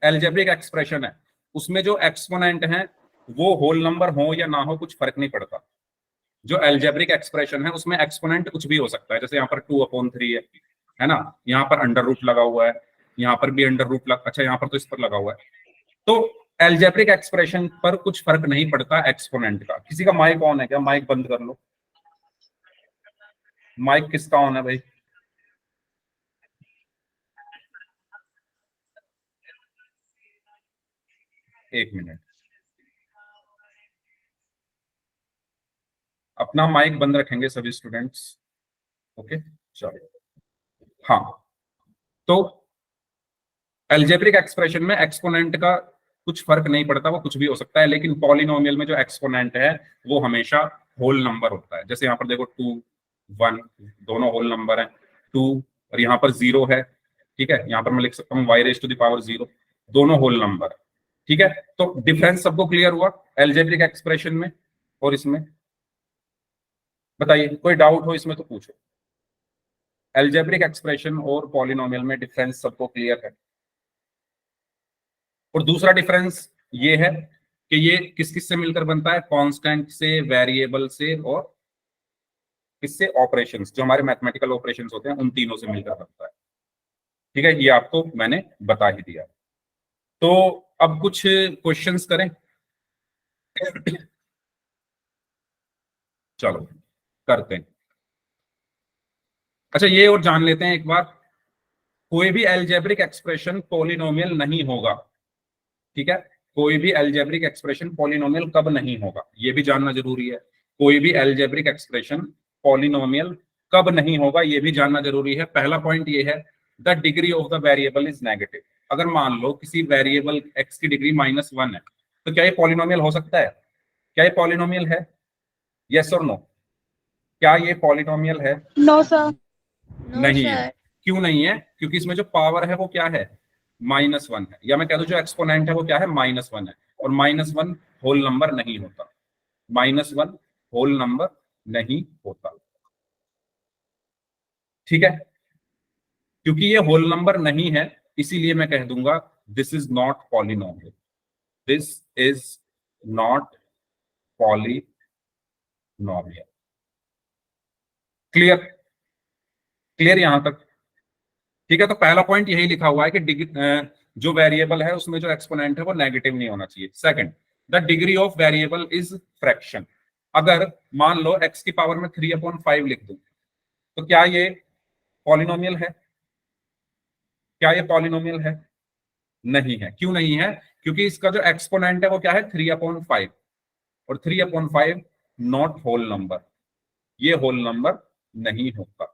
एल्जेब्रिक एक्सप्रेशन है उसमें जो एक्सपोनेंट है वो होल नंबर हो या ना हो कुछ फर्क नहीं पड़ता। जो एल्जेब्रिक एक्सप्रेशन है उसमें एक्सपोनेंट कुछ भी हो सकता है, जैसे यहाँ पर 2/3 है ना, यहाँ पर अंडर रूट लगा हुआ है, यहाँ पर भी अंडर रूट अच्छा यहाँ पर तो इस पर लगा हुआ है। तो एल्जेब्रिक एक्सप्रेशन पर कुछ फर्क नहीं पड़ता एक्सपोनेंट का। किसी का माइक ऑन है क्या? माइक बंद कर लो। माइक किसका ऑन है भाई? एक मिनट, अपना माइक बंद रखेंगे सभी स्टूडेंट्स। ओके, चलो, हाँ, तो एल्जेब्रिक एक्सप्रेशन में एक्सपोनेंट का कुछ फर्क नहीं पड़ता, वो कुछ भी हो सकता है, लेकिन पॉलिनोमियल में जो एक्सपोनेंट है वो हमेशा होल नंबर होता है। जैसे यहाँ पर देखो 2 1 दोनों होल नंबर है, 2 और यहाँ पर 0 है, ठीक है। यहाँ पर मैं लिख सकता हूँ y⁻0, दोनों होल नंबर, ठीक है। तो डिफरेंस सबको क्लियर हुआ एल्जेब्रिक एक्सप्रेशन में और इसमें? बताइए, कोई डाउट हो इसमें तो पूछो। एल्जेब्रिक एक्सप्रेशन और पॉलिनोमियल में डिफरेंस सबको क्लियर है? और दूसरा डिफरेंस ये है कि ये किस किस से मिलकर बनता है? कांस्टेंट से, वेरिएबल से और किससे? ऑपरेशंस, जो हमारे मैथमेटिकल ऑपरेशंस होते हैं उन तीनों से मिलकर बनता है, ठीक है। ये आपको मैंने बता ही दिया। तो अब कुछ क्वेश्चंस करें। चलो करते हैं। अच्छा, ये और जान लेते हैं एक बार, कोई भी एल्जेब्रिक एक्सप्रेशन पॉलिनोमियल नहीं होगा, ठीक है। कोई भी एल्जेब्रिक एक्सप्रेशन पॉलिनोमियल कब नहीं होगा ये भी जानना जरूरी है। कोई भी एल्जेब्रिक एक्सप्रेशन पॉलिनोमियल कब नहीं होगा ये भी जानना जरूरी है। पहला पॉइंट ये है, the degree of the variable is negative. अगर मान लो किसी वेरिएबल x की डिग्री -1 है, तो क्या ये पॉलिनोमियल हो सकता है? क्या ये पॉलिनोमियल है? यस और नो? क्या ये पॉलिनोमियल है? No sir. नो नहीं है। सर। क्यों नहीं है? क्योंकि इसमें जो पावर है वो क्या है? -1 है, या मैं कह दूं जो एक्सपोनेंट है वो क्या है? -1 है, और -1 होल नंबर नहीं होता। -1 होल नंबर नहीं होता, ठीक है। क्योंकि ये होल नंबर नहीं है, इसीलिए मैं कह दूंगा this is not polynomial, this is not polynomial. Clear? Clear यहां तक? ठीक है। तो पहला पॉइंट यही लिखा हुआ है कि जो वेरिएबल है उसमें जो एक्सपोनेंट है वो नेगेटिव नहीं होना चाहिए। Second, the degree of variable is fraction. अगर मान लो x की पावर में 3/5 लिख दूं, तो क्या ये पॉलिनोमियल है? क्या ये पॉलिनोमियल है? नहीं है। क्यों नहीं है? क्योंकि इसका जो एक्सपोनेंट है वो क्या है? 3/5, और 3/5 नॉट होल नंबर, ये होल नंबर नहीं होता।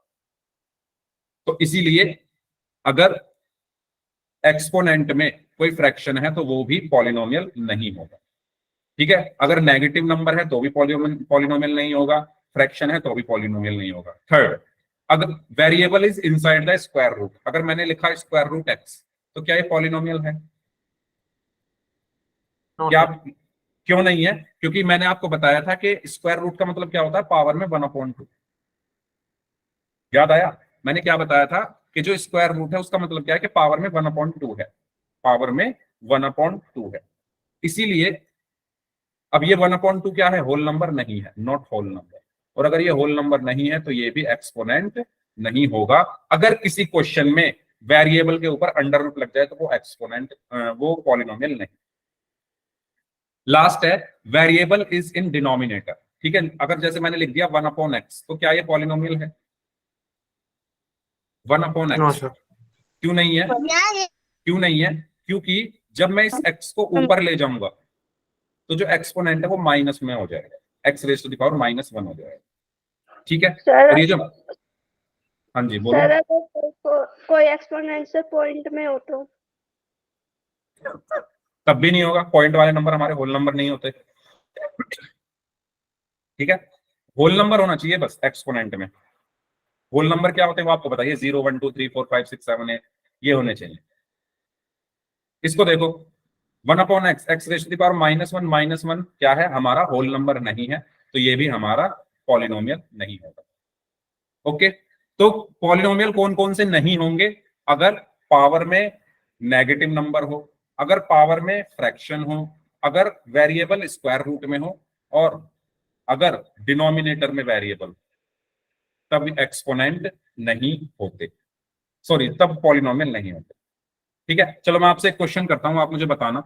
तो इसीलिए अगर एक्सपोनेंट में कोई फ्रैक्शन है तो वो भी पॉलिनोमियल नहीं होगा, ठीक है। अगर नेगेटिव नंबर है तो भी पॉलिनोमियल नहीं होगा, फ्रैक्शन है तो भी पॉलिनोमियल नहीं होगा। थर्ड, अगर variable is inside the square root, अगर मैंने लिखा स्क्वायर रूट x, तो क्या ये पॉलिनोमियल है? नो क्या? सर। क्यों नहीं है? क्योंकि मैंने आपको बताया था कि स्क्वायर रूट का मतलब क्या होता है? पावर में 1/2। याद आया मैंने क्या बताया था? कि जो स्क्वायर रूट है उसका मतलब क्या है? कि पावर में 1/2 है, पावर में 1/2 है। इसीलिए अब ये 1/2 क्या है? होल नंबर नहीं है, नॉट होल नंबर। और अगर ये होल नंबर नहीं है तो ये भी एक्सपोनेंट नहीं होगा। अगर किसी क्वेश्चन में वेरिएबल के ऊपर अंडर रूट लग जाए तो वो एक्सपोनेंट, वो पॉलिनोमियल नहीं। लास्ट है, वेरिएबल इज इन डिनोमिनेटर, ठीक है। अगर जैसे मैंने लिख दिया 1/x, तो क्या ये पॉलिनोमियल है? 1/x no sir. क्यों नहीं है? क्यों नहीं है? क्योंकि जब मैं इस x को ऊपर ले जाऊंगा तो जो एक्सपोनेंट है वो माइनस में हो जाएगा, x⁻⁻1 हो जाएगा, ठीक है। सर, और ये जो, हाँ जी बोलो। सर अगर कोई एक्सपोनेंट से पॉइंट में हो तो? तब भी नहीं होगा, पॉइंट वाले नंबर हमारे होल नंबर नहीं होते, ठीक है। होल नंबर होना चाहिए बस एक्सपोनेंट में। होल नंबर क्या होते हैं वो आपको बताइए, 0 1 2 3 4 5 6 7 8 ये होने चाहिए। इसको देखो, 1/x, x⁻⁻1 क्या है? हमारा होल नंबर नहीं है, तो ये भी हमारा पॉलिनोमियल नहीं होगा। ओके, तो पॉलिनोमियल कौन कौन से नहीं होंगे? अगर पावर में नेगेटिव नंबर हो, अगर पावर में फ्रैक्शन हो, अगर वेरिएबल स्क्वायर रूट में हो, और अगर डिनोमिनेटर में वेरिएबल, तब एक्सपोनेंट नहीं होते, सॉरी तब पॉलिनोमियल नहीं होते, ठीक है। चलो मैं आपसे एक क्वेश्चन करता हूं, आप मुझे बताना।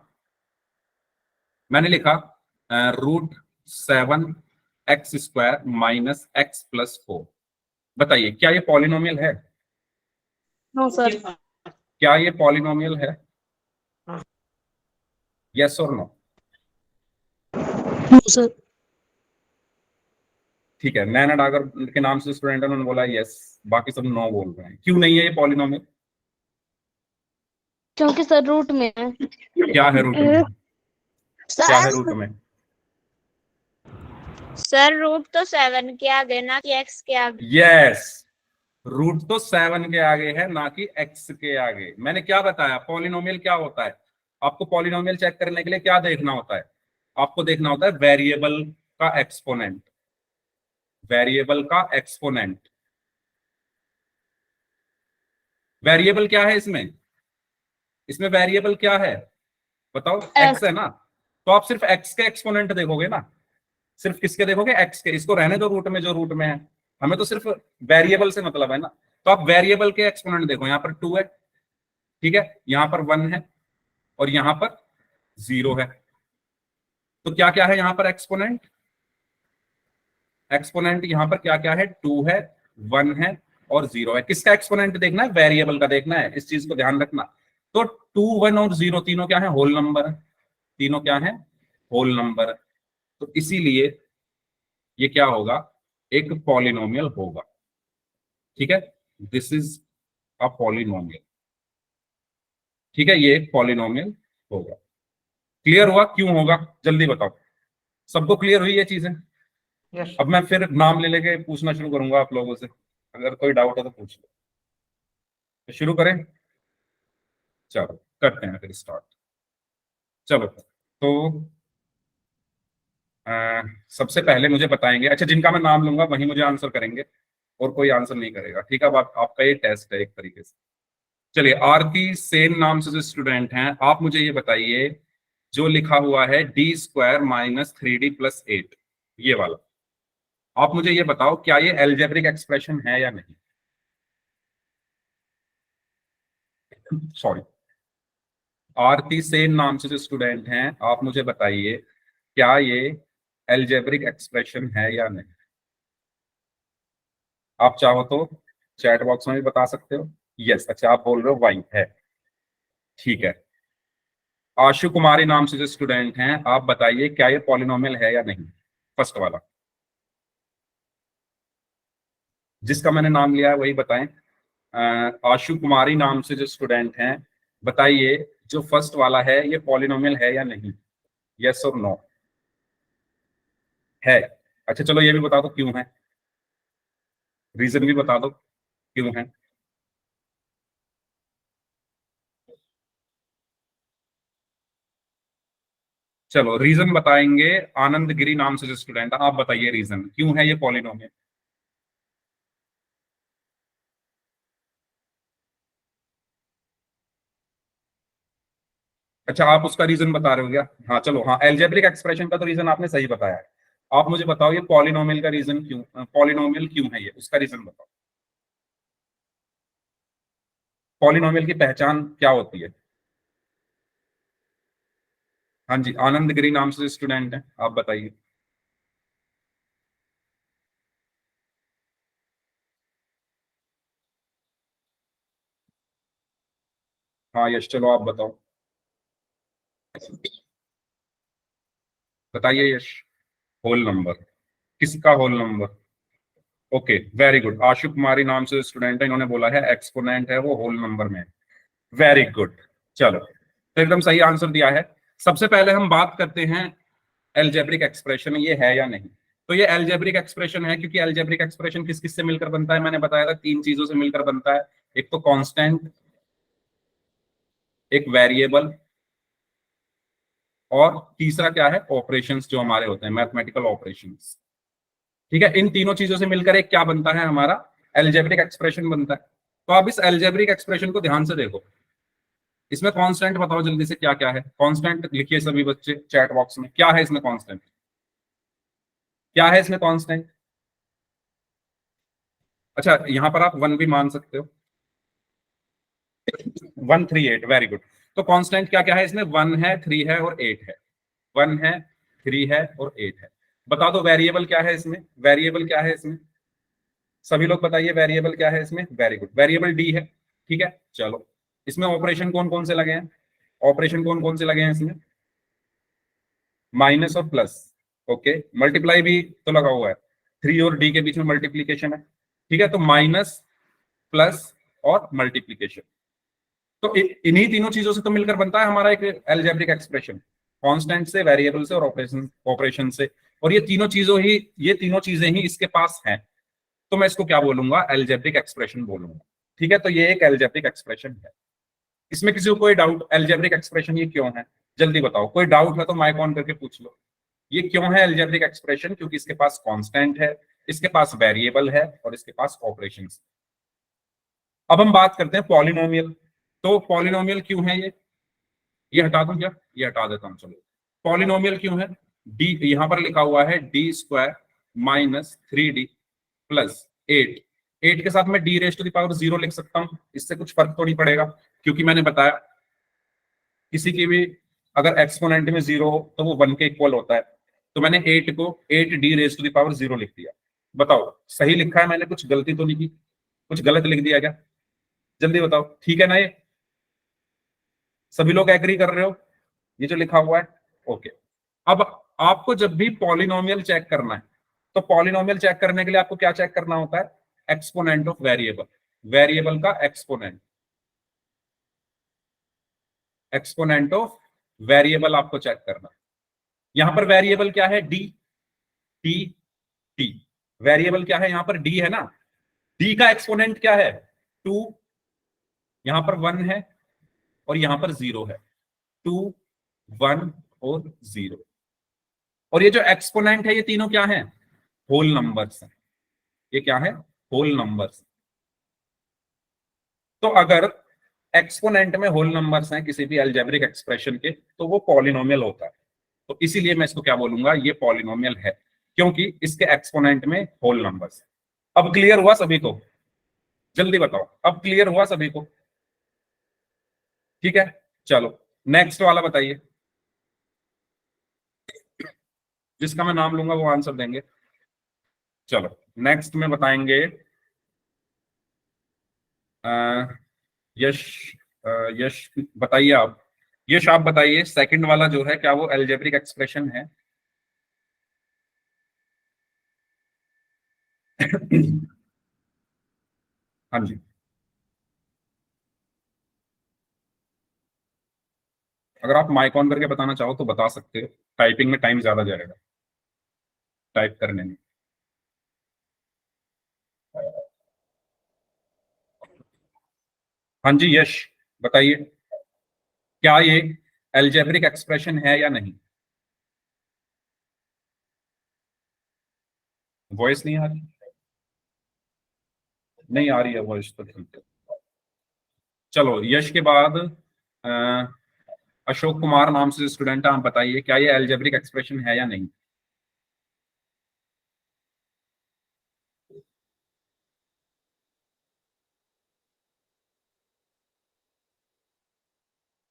मैंने लिखा √7x² - x+4, बताइए क्या ये पॉलिनोमियल है? No sir. क्या ये पॉलिनोमियल है? यस और नो? No sir. ठीक है, नैना डागर के नाम से स्टूडेंट है, उन्होंने बोला यस, बाकी सब नो बोल रहे हैं। क्यों नहीं है ये पॉलिनोमियल? क्योंकि सर रूट में है। क्या है रूट में? क्या है रूट में? सर रूट तो 7 के आगे ना कि x के आगे। यस, रूट तो 7 के आगे है ना कि x के आगे। मैंने क्या बताया, पॉलिनोमियल क्या होता है? आपको पॉलिनोमियल चेक करने के लिए क्या देखना होता है? आपको देखना होता है वेरिएबल का एक्सपोनेंट, वेरिएबल का एक्सपोनेंट। वेरिएबल क्या है इसमें? इसमें वेरिएबल क्या है बताओ? x है ना, तो आप सिर्फ x के एक्सपोनेंट देखोगे ना, सिर्फ किसके देखोगे? x के। इसको रहने दो रूट में, जो रूट में है, हमें तो सिर्फ वेरिएबल से मतलब है ना। तो आप वेरिएबल के एक्सपोनेंट देखो, यहाँ पर 2 है, ठीक है, यहाँ पर 1 है, और यहाँ पर 0 है। तो क्या क्या है यहाँ पर एक्सपोनेंट? एक्सपोनेंट यहाँ पर क्या क्या है? 2 है, 1 है और 0 है। किसका एक्सपोनेंट देखना है? वेरिएबल का देखना है, इस चीज को ध्यान रखना। तो 2, 1 और 0 तीनों क्या है? Whole number. तीनों क्या है? Whole number. तो इसीलिए ये क्या होगा? एक पॉलिनोमियल होगा, ठीक है, दिस इज अ पॉलिनोमियल, ठीक है, ये एक पॉलिनोमियल होगा। क्लियर हुआ क्यों होगा? जल्दी बताओ, सबको क्लियर हुई ये चीजें? यस। अब मैं फिर नाम ले लेके पूछना शुरू करूंगा आप लोगों से, अगर कोई डाउट है तो पूछ लो। तो शुरू करें, चलो करते हैं फिर स्टार्ट। चलो तो सबसे पहले मुझे बताएंगे, अच्छा जिनका मैं नाम लूंगा वही मुझे आंसर करेंगे, और कोई आंसर नहीं करेगा, ठीक है? अब आपका ये टेस्ट है एक तरीके से। चलिए, आरती सेन नाम से जो स्टूडेंट हैं, आप मुझे ये बताइए, जो लिखा हुआ है d² माइनस 3d+8, ये वाला, आप मुझे ये बताओ क्या ये एल्जेब्रिक एक्सप्रेशन है या नहीं? सॉरी, आरती सेन नाम से जो स्टूडेंट हैं, आप मुझे बताइए क्या ये एल्जेब्रिक एक्सप्रेशन है या नहीं? आप चाहो तो चैट बॉक्स में भी बता सकते हो। यस, अच्छा आप बोल रहे हो वाई है, ठीक है। आशु कुमारी नाम से जो स्टूडेंट हैं, आप बताइए क्या ये पॉलिनोमियल है या नहीं? फर्स्ट वाला, जिसका मैंने नाम लिया है वही बताएं। आशु कुमारी नाम से जो स्टूडेंट हैं, बताइए जो फर्स्ट वाला है ये पॉलिनोमियल है या नहीं? यस और नो? है। अच्छा चलो ये भी बता दो क्यों है, रीजन भी बता दो क्यों है। चलो रीजन बताएंगे, आनंद गिरी नाम से जो स्टूडेंट है, आप बताइए रीजन क्यों है ये पॉलिनोमियल। अच्छा आप उसका रीजन बता रहे हो क्या? हाँ चलो, हाँ एल्जेब्रिक एक्सप्रेशन का तो रीजन आपने सही बताया है। आप मुझे बताओ ये पॉलिनोमियल का रीजन क्यों, पॉलिनोमियल क्यों है ये, उसका रीजन बताओ। पॉलिनोमियल की पहचान क्या होती है? हाँ जी, आनंद गिरी नाम से स्टूडेंट है, आप बताइए। हाँ यश, चलो आप बताओ, बताइए यश। होल नंबर, किसका whole number? Okay very good, Ashu Kumari नाम से स्टूडेंट है, इन्होंने बोला है एक्सपोनेंट है वो होल नंबर में। वेरी गुड, चलो तो एकदम सही आंसर दिया है। सबसे पहले हम बात करते हैं एल्जेब्रिक एक्सप्रेशन ये है या नहीं। तो ये एल्जेब्रिक एक्सप्रेशन है, क्योंकि एल्जेब्रिक एक्सप्रेशन किस किस से मिलकर बनता है? मैंने बताया था 3 चीजों से मिलकर बनता है, एक तो कांस्टेंट, एक वेरिएबल, और तीसरा क्या है? ऑपरेशंस जो हमारे होते हैं, मैथमेटिकल ऑपरेशंस, ठीक है। इन तीनों चीजों से मिलकर एक क्या बनता है? हमारा एल्जेब्रिक एक्सप्रेशन बनता है। तो आप इस एल्जेब्रिक एक्सप्रेशन को ध्यान से देखो, इसमें कांस्टेंट बताओ जल्दी से क्या क्या है? कांस्टेंट लिखिए सभी बच्चे चैट बॉक्स में, क्या है इसमें कांस्टेंट? क्या है इसमें कांस्टेंट? अच्छा यहां पर आप 1 भी मान सकते हो, 138, वेरी गुड। तो कांस्टेंट क्या क्या है इसमें? 1 है, 3 है और 8 है। 1 है, 3 है और 8 है। बता दो वेरिएबल क्या है इसमें? वेरिएबल क्या है इसमें? सभी लोग बताइए वेरिएबल क्या है इसमें? वेरी गुड, वेरिएबल डी है, ठीक है। चलो इसमें ऑपरेशन कौन कौन से लगे हैं? ऑपरेशन कौन कौन से लगे हैं इसमें? माइनस और प्लस, ओके, मल्टीप्लाई भी तो लगा हुआ है। 3 और डी के बीच में मल्टीप्लीकेशन है, ठीक है। तो माइनस प्लस और मल्टीप्लीकेशन, तो इन्हीं तीनों चीजों से तो मिलकर बनता है हमारा एक एल्जेब्रिक एक्सप्रेशन, कांस्टेंट से, वेरिएबल से और ऑपरेशन से। और ये तीनों चीजें ही इसके पास हैं, तो मैं इसको क्या बोलूंगा, एल्जेब्रिक एक्सप्रेशन बोलूंगा, ठीक है। तो ये एक एल्जेब्रिक एक्सप्रेशन है। इसमें किसी को कोई डाउट, एल्जेब्रिक एक्सप्रेशन ये क्यों है, जल्दी बताओ। कोई डाउट है तो माइक ऑन करके पूछ लो। ये क्यों है एल्जेब्रिक एक्सप्रेशन? क्योंकि इसके पास कांस्टेंट है, इसके पास वेरिएबल है और इसके पास ऑपरेशंस। अब हम बात करते हैं पॉलिनोमियल। तो पॉलिनोमियल क्यों है ये हटा दूं क्या, ये हटा देता हूं, चलो। पॉलिनोमियल क्यों है? डी यहां पर लिखा हुआ है D square minus 3d plus 8 के साथ मैं D raise to the power 0 लिख सकता हूं, इससे कुछ फर्क तो नहीं पड़ेगा, क्योंकि मैंने बताया किसी की भी अगर एक्सपोनेंट में 0 हो तो वो 1 के इक्वल होता है। तो मैंने 8 को 8d raise to the power 0 लिख दिया। बताओ सही लिखा है मैंने, कुछ गलती तो नहीं की, कुछ गलत लिख दिया क्या? जल्दी बताओ, ठीक है ना? ये सभी लोग एग्री कर रहे हो ये जो लिखा हुआ है? ओके। अब आपको जब भी पॉलिनोमियल चेक करना है, तो पॉलिनोमियल चेक करने के लिए आपको क्या चेक करना होता है? एक्सपोनेंट ऑफ वेरिएबल, वेरिएबल का एक्सपोनेंट, एक्सपोनेंट ऑफ वेरिएबल आपको चेक करना है। यहां पर वेरिएबल क्या है? D, T, T. वेरिएबल क्या है? यहां पर डी है ना। डी का एक्सपोनेंट क्या है? 2, यहां पर 1 है और यहां पर 0 है। 2, 1 और 0। और ये जो एक्सपोनेंट है ये तीनों क्या है? होल नंबर्स हैं। ये क्या है? Whole numbers. तो अगर एक्सपोनेंट में होल नंबर्स हैं किसी भी अलजेब्रिक एक्सप्रेशन के, तो वो पॉलिनोमियल होता है। तो इसीलिए मैं इसको क्या बोलूंगा, ये पॉलिनोमियल है, क्योंकि इसके एक्सपोनेंट में होल नंबर्स। अब क्लियर हुआ सभी को? जल्दी बताओ, अब क्लियर हुआ सभी को? ठीक है, चलो नेक्स्ट वाला बताइए। जिसका मैं नाम लूंगा वो आंसर देंगे। चलो नेक्स्ट में बताएंगे यश। यश बताइए आप, यश आप बताइए, सेकंड वाला जो है क्या वो एल्जेब्रिक एक्सप्रेशन है? हाँ जी, अगर आप माइक ऑन करके बताना चाहो तो बता सकते हो, टाइपिंग में टाइम ज्यादा जाएगा, टाइप करने में। हाँ जी यश बताइए, क्या ये एल्जेब्रिक एक्सप्रेशन है या नहीं? वॉइस नहीं आ रही? नहीं आ रही है वॉइस तो ठीक है। चलो यश के बाद अशोक कुमार नाम से स्टूडेंट है, आप बताइए क्या ये एल्जेब्रिक एक्सप्रेशन है या नहीं?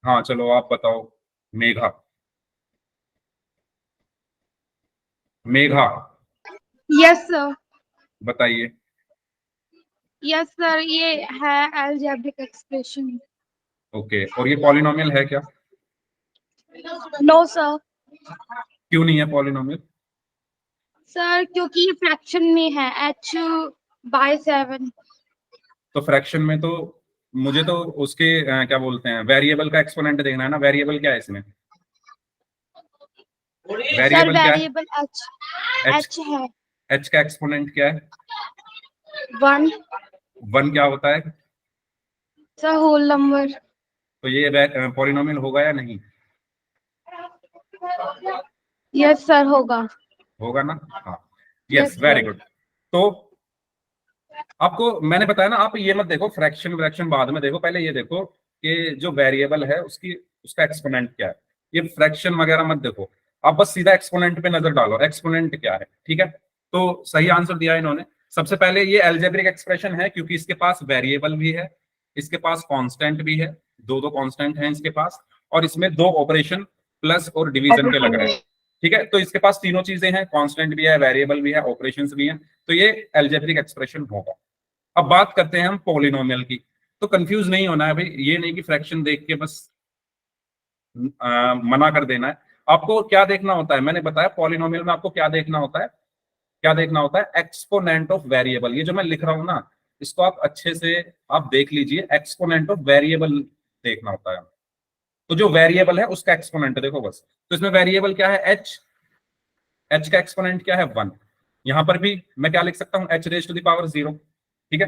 हाँ चलो आप बताओ। Megha, Megha yes sir. बताइए। यस सर, ये है अलजेब्रिक एक्सप्रेशन। ओके, और ये पॉलिनोमियल है क्या? No sir. क्यों नहीं है पॉलिनोमियल? सर क्योंकि ये फ्रैक्शन में है, h/7। तो फ्रैक्शन में तो मुझे तो उसके क्या बोलते हैं, वेरिएबल का एक्सपोनेंट देखना है ना। वेरिएबल क्या है इसमें? सर वेरिएबल क्या है? वेरिएबल h एच, h है एच का एक्सपोनेंट क्या है? 1। 1 क्या होता है? Sir whole number. तो ये पॉलिनोमियल होगा या नहीं? यस सर होगा। होगा ना? हाँ, Yes, yes, very sir. Good. तो आपको मैंने बताया ना, आप ये मत देखो फ्रैक्शन व्रैक्शन बाद में देखो, पहले ये देखो कि जो वेरिएबल है उसका एक्सपोनेंट क्या है। ये फ्रैक्शन वगैरह मत देखो, आप बस सीधा एक्सपोनेंट पे नजर डालो, एक्सपोनेंट क्या है, ठीक है। तो सही आंसर दिया इन्होंने। सबसे पहले ये एल्जेब्रिक एक्सप्रेशन है क्योंकि इसके पास वेरिएबल भी है, इसके पास कांस्टेंट भी है, दो कांस्टेंट हैं इसके पास, और इसमें 2 ऑपरेशन प्लस और डिवीजन के लग रहे हैं, ठीक है। तो इसके पास तीनों चीजें हैं, कांस्टेंट भी है, वेरिएबल भी है, ऑपरेशंस भी हैं, तो ये एल्जेब्रिक एक्सप्रेशन होगा। अब बात करते हैं हम पॉलिनोमियल की। तो कंफ्यूज नहीं होना है भाई, ये नहीं कि फ्रैक्शन देख के बस मना कर देना है। आपको क्या देखना होता है, मैंने बताया पॉलिनोमियल में आपको क्या देखना होता है, क्या देखना होता है? Exponent of variable. ये जो मैं लिख रहा हूं ना, इसको आप अच्छे से आप देख लीजिए, एक्सपोनेंट ऑफ वेरिएबल देखना होता है। तो जो वेरिएबल है उसका एक्सपोनेंट देखो बस। तो इसमें वेरिएबल क्या है? एच। एच का एक्सपोनेंट क्या है? 1। यहां पर भी मैं क्या लिख सकता हूं? H raise to the power 0। ठीक है,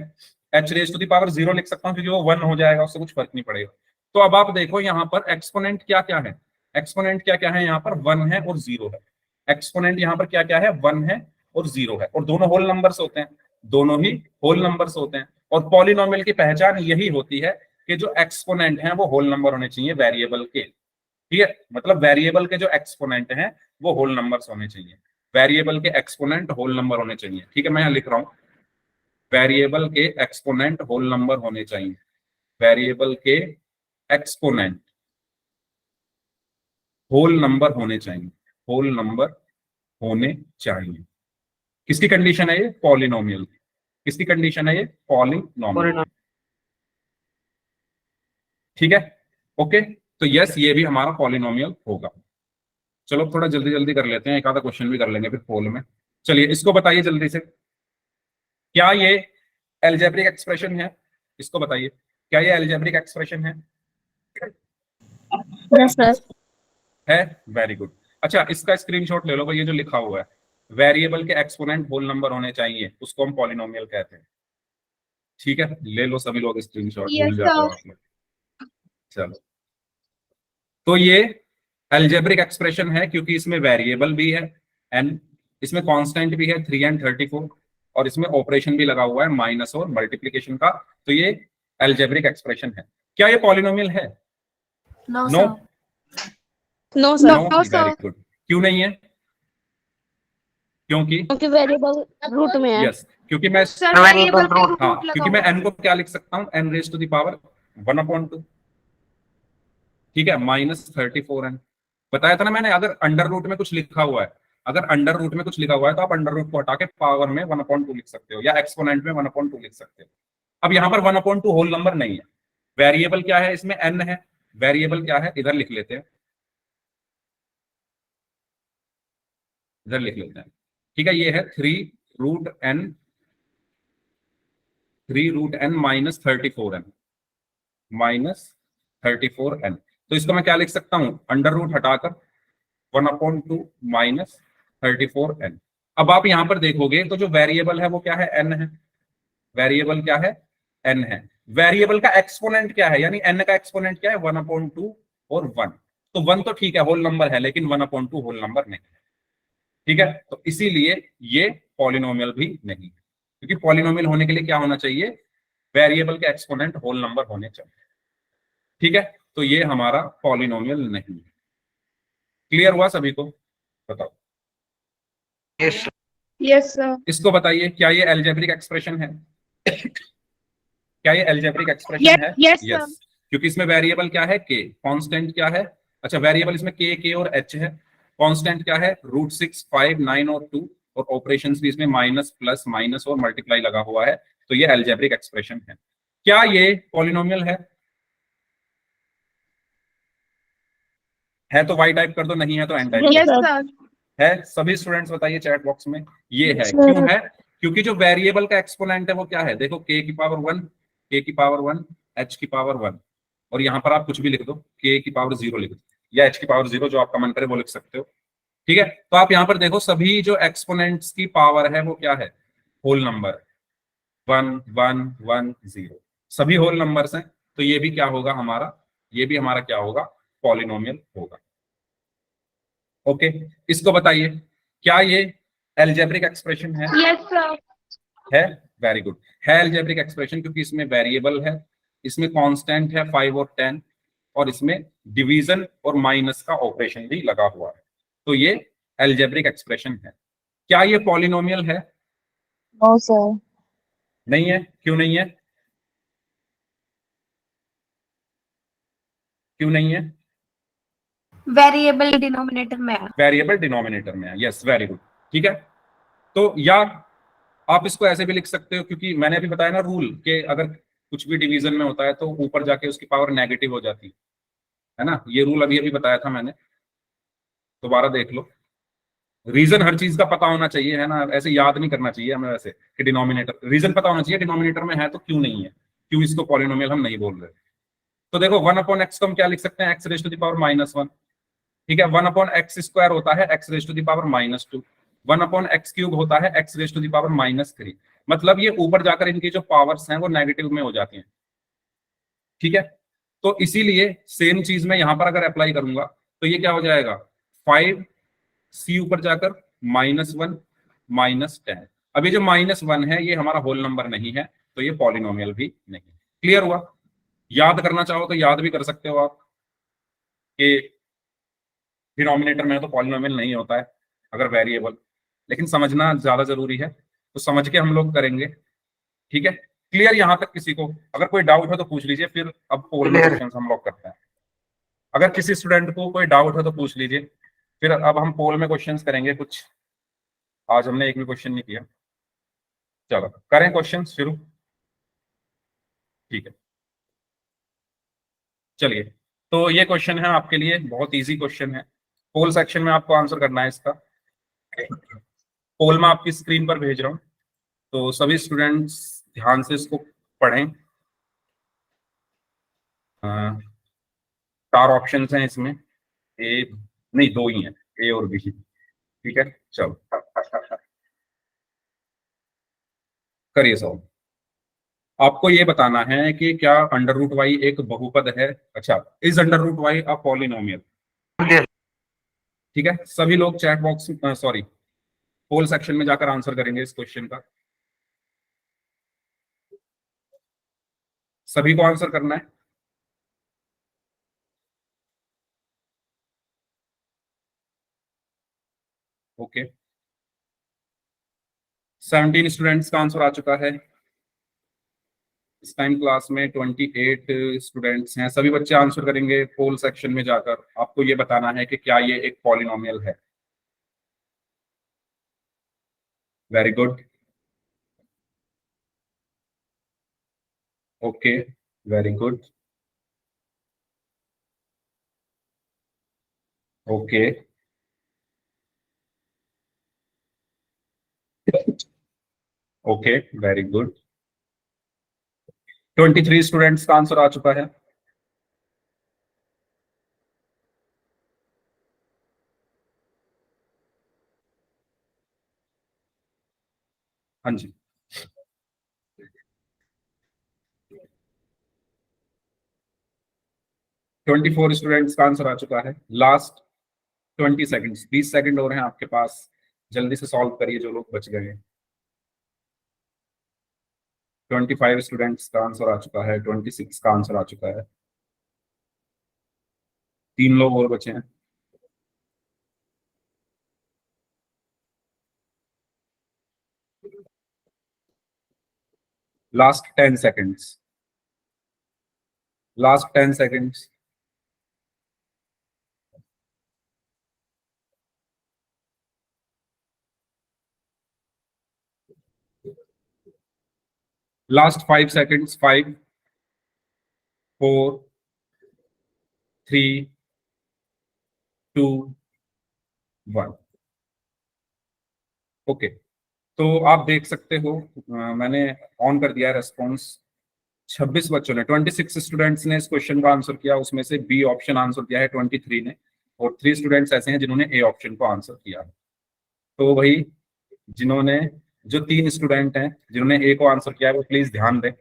H raise to the power 0 लिख सकता हूं क्योंकि वो 1 हो जाएगा, उससे कुछ फर्क नहीं पड़ेगा। तो अब आप देखो यहाँ पर एक्सपोनेंट क्या क्या है? एक्सपोनेंट क्या क्या है? यहाँ पर 1 है और 0 है। एक्सपोनेंट यहाँ पर क्या क्या है? 1 है और 0 है, और दोनों होल नंबर्स होते हैं, दोनों ही होल नंबर्स होते हैं। और पॉलिनोमियल की पहचान यही होती है कि जो एक्सपोनेंट हैं वो होल नंबर होने चाहिए वेरिएबल के। ठीक है, मतलब वेरिएबल के जो एक्सपोनेंट हैं वो होल नंबर्स होने चाहिए, वेरिएबल के एक्सपोनेंट होल नंबर होने चाहिए। ठीक है, मैं यहाँ लिख रहा हूं, वेरिएबल के एक्सपोनेंट होल नंबर होने चाहिए, वेरिएबल के एक्सपोनेंट होल नंबर होने चाहिए, होल नंबर होने चाहिए। किसकी कंडीशन है ये? पॉलिनोमियल। किसकी कंडीशन है ये? पॉलिनोमियल। ठीक है, ओके। तो यस, ये भी हमारा पॉलिनोमियल होगा। चलो थोड़ा जल्दी जल्दी कर लेते हैं, एक आधा क्वेश्चन भी कर लेंगे फिर पोल में। चलिए इसको बताइए जल्दी से, क्या ये अलजेब्रिक एक्सप्रेशन है? इसको बताइए, क्या ये अलजेब्रिक एक्सप्रेशन है? Yes sir. है, वेरी गुड। अच्छा, इसका स्क्रीनशॉट ले लो भाई, ये जो लिखा हुआ है वेरिएबल के एक्सपोनेंट होल नंबर होने चाहिए, उसको हम पॉलिनोमियल कहते हैं। ठीक है, ले लो सभी लोग स्क्रीनशॉट, भूल Yes, जाते हो sir. आप लोग। चलो, तो ये अलजेब्रिक एक्सप्रेशन है क्योंकि इसमें वेरिएबल भी है एन, इसमें कांस्टेंट भी है 3 and 34, और इसमें ऑपरेशन भी लगा हुआ है माइनस और मल्टीप्लिकेशन का। तो ये अलजेब्रिक एक्सप्रेशन है। क्या ये पॉलिनोमियल है? No no, no No, sir, no, very sir. Good. क्यों नहीं है? क्योंकि क्योंकि वेरिएबल रूट में है। यस, क्योंकि मैं Sir, Variable variable पे root. हाँ, root लगा क्योंकि मैं हुआ n को क्या लिख सकता हूँ? n raise to the power 1/2। ठीक है, -34n। बताया था ना मैंने, अगर अंडर रूट में कुछ लिखा हुआ है, अगर अंडर रूट में कुछ लिखा हुआ है तो आप अंडर रूट को हटा के पावर में 1/2 लिख सकते हो, या एक्सपोनेंट में 1/2 लिख सकते हो। अब यहाँ पर 1/2 होल नंबर नहीं है, वेरिएबल क्या है? इसमें n है। वेरिएबल क्या है? इधर लिख लेते हैं, इधर लिख लेते हैं। ठीक है, ये है 3√n, 3√n -34n, -34n। तो इसको मैं क्या लिख सकता हूं? अंडर रूट हटाकर 1/2 -34n। अब आप यहां पर देखोगे तो जो वेरिएबल है वो क्या है? n है। वेरिएबल क्या है? n है। वेरिएबल का एक्सपोनेंट क्या है? यानी n का एक्सपोनेंट क्या है? 1/2 और 1। तो 1 तो ठीक है होल नंबर है, लेकिन 1/2 होल नंबर नहीं है। ठीक है, तो इसीलिए ये पॉलिनोमियल भी नहीं, क्योंकि पॉलिनोमियल होने के लिए क्या होना चाहिए? वेरिएबल के एक्सपोनेंट होल नंबर होने चाहिए। ठीक है, तो ये हमारा पॉलिनोमियल नहीं है। क्लियर हुआ सभी को? बताओ, Yes. Yes, sir. इसको बताइए, क्या ये अलजेब्रिक एक्सप्रेशन है? क्या ये अलजेब्रिक एक्सप्रेशन Yes, है? yes, sir. यस, क्योंकि इसमें वेरिएबल क्या है? के। कांस्टेंट क्या है? अच्छा, वेरिएबल इसमें के और एच है। कांस्टेंट क्या है? √6, 5, 9 और 2, और ऑपरेशंस भी इसमें माइनस, प्लस, माइनस और मल्टीप्लाई लगा हुआ है। तो ये अलजेब्रिक एक्सप्रेशन है। क्या ये पॉलिनोमियल है? तो वाई टाइप कर दो, नहीं है तो एन टाइप कर Yes, दो। sir. है, सभी स्टूडेंट्स बताइए चैट बॉक्स में, ये है। Sir. क्यों है? क्योंकि जो वेरिएबल का एक्सपोनेंट है वो क्या है? देखो, k की पावर 1, k की पावर 1, h की पावर 1, और यहां पर आप कुछ भी लिख दो, k की पावर 0 लिख दो, या h की पावर 0, जो आपका मन करे वो लिख सकते हो। ठीक है, तो आप यहां पर देखो सभी जो एक्सपोनेंट्स की पावर है वो क्या है? होल नंबर, 1 1 1 0, सभी होल नंबर्स हैं। तो ये भी क्या होगा हमारा? ये भी हमारा क्या होगा? पॉलिनोमियल होगा। ओके, इसको बताइए, क्या ये अलजेब्रिक एक्सप्रेशन है? Yes, sir. है, वेरी गुड। है अलजेब्रिक एक्सप्रेशन क्योंकि इसमें वेरिएबल है, इसमें कांस्टेंट है 5 और 10, और इसमें डिवीजन और माइनस का ऑपरेशन भी लगा हुआ है। तो ये अलजेब्रिक एक्सप्रेशन है। क्या ये पॉलिनोमियल है? No sir. नहीं है। क्यों नहीं है? क्यों नहीं है? वेरिएबल डिनोमिनेटर में है। वेरिएबल डिनोमिनेटर में है। Yes, very good. ठीक है, तो या आप इसको ऐसे भी लिख सकते हो, क्योंकि मैंने अभी बताया ना रूल, कि अगर कुछ भी डिवीजन में होता है तो ऊपर जाके उसकी पावर नेगेटिव हो जाती है ना। ये रूल अभी अभी बताया था मैंने, दोबारा देख लो, रीजन हर चीज का पता होना चाहिए, है ना, ऐसे याद नहीं करना चाहिए हमें वैसे कि डिनोमिनेटर, रीजन पता होना चाहिए डिनोमिनेटर में है तो क्यों नहीं है, क्यों इसको पॉलिनोमियल हम नहीं बोल रहे। तो देखो 1/x को हम क्या लिख सकते हैं, x raise to the power -1, ठीक है। 1/x² होता है x raise to the power -2, 1/x³ होता है x raise to the power -3। मतलब ये ऊपर जाकर इनकी जो पावर्स हैं वो नेगेटिव में हो जाती हैं, ठीक है। तो इसीलिए सेम चीज मैं यहां पर अगर अप्लाई करूंगा तो ये क्या हो जाएगा, 5c ऊपर जाकर -1 -10। अब ये जो -1 है ये हमारा होल नंबर नहीं है, तो ये पॉलिनोमियल भी नहीं। क्लियर हुआ? याद करना चाहो तो याद भी कर सकते हो आप कि डिनोमिनेटर में तो पॉलिनोमियल नहीं होता है अगर वेरिएबल, लेकिन समझना ज्यादा जरूरी है, तो समझ के हम लोग करेंगे, ठीक है। क्लियर यहां तक? किसी को अगर कोई डाउट है तो पूछ लीजिए, फिर अब पोल में क्वेश्चन हम लोग करते हैं। अगर किसी स्टूडेंट को कोई डाउट है तो पूछ लीजिए, फिर अब हम पोल में क्वेश्चंस करेंगे कुछ। आज हमने एक भी क्वेश्चन नहीं किया, चलो करें क्वेश्चन शुरू, ठीक है। चलिए, तो ये क्वेश्चन है आपके लिए, बहुत इजी क्वेश्चन है। पोल सेक्शन में आपको आंसर करना है इसका। पोल में आपकी स्क्रीन पर भेज रहा हूं, तो सभी स्टूडेंट्स ध्यान से इसको पढ़ें। 4 ऑप्शंस हैं इसमें, ए नहीं 2 ही हैं, ए और बी, ठीक है। चलो करिए सॉल्व। आपको ये बताना है कि क्या √y एक बहुपद है। अच्छा, इज √y अ पॉलिनोमियल, ठीक है। सभी लोग चैट बॉक्स, सॉरी, पोल सेक्शन में जाकर आंसर करेंगे इस क्वेश्चन का। सभी को आंसर करना है। ओके, 17 स्टूडेंट्स का आंसर आ चुका है। इस टाइम क्लास में 28 स्टूडेंट्स हैं। सभी बच्चे आंसर करेंगे पोल सेक्शन में जाकर। आपको ये बताना है कि क्या ये एक पॉलिनोमियल है। Very good, okay, very good, okay, okay, very good. 23 students का आंसर आ चुका है। हाँ जी, 24 स्टूडेंट्स का आंसर आ चुका है। लास्ट 20 सेकंड्स, 20 सेकंड और हैं आपके पास, जल्दी से सॉल्व करिए जो लोग बच गए हैं। 25 स्टूडेंट्स का आंसर आ चुका है, 26 का आंसर आ चुका है। 3 लोग और बचे हैं। Last 10 seconds, last 10 seconds. Last 5 seconds, 5 4 3 2 1। Okay, तो आप देख सकते हो, मैंने ऑन कर दिया है रेस्पॉन्स। 26 बच्चों ने, 26 स्टूडेंट्स ने इस क्वेश्चन का आंसर किया, उसमें से बी ऑप्शन आंसर किया है 23 ने, और 3 स्टूडेंट्स ऐसे हैं जिन्होंने ए ऑप्शन को आंसर किया। तो वही जिन्होंने, जो 3 स्टूडेंट हैं जिन्होंने ए को आंसर किया है वो प्लीज ध्यान दें।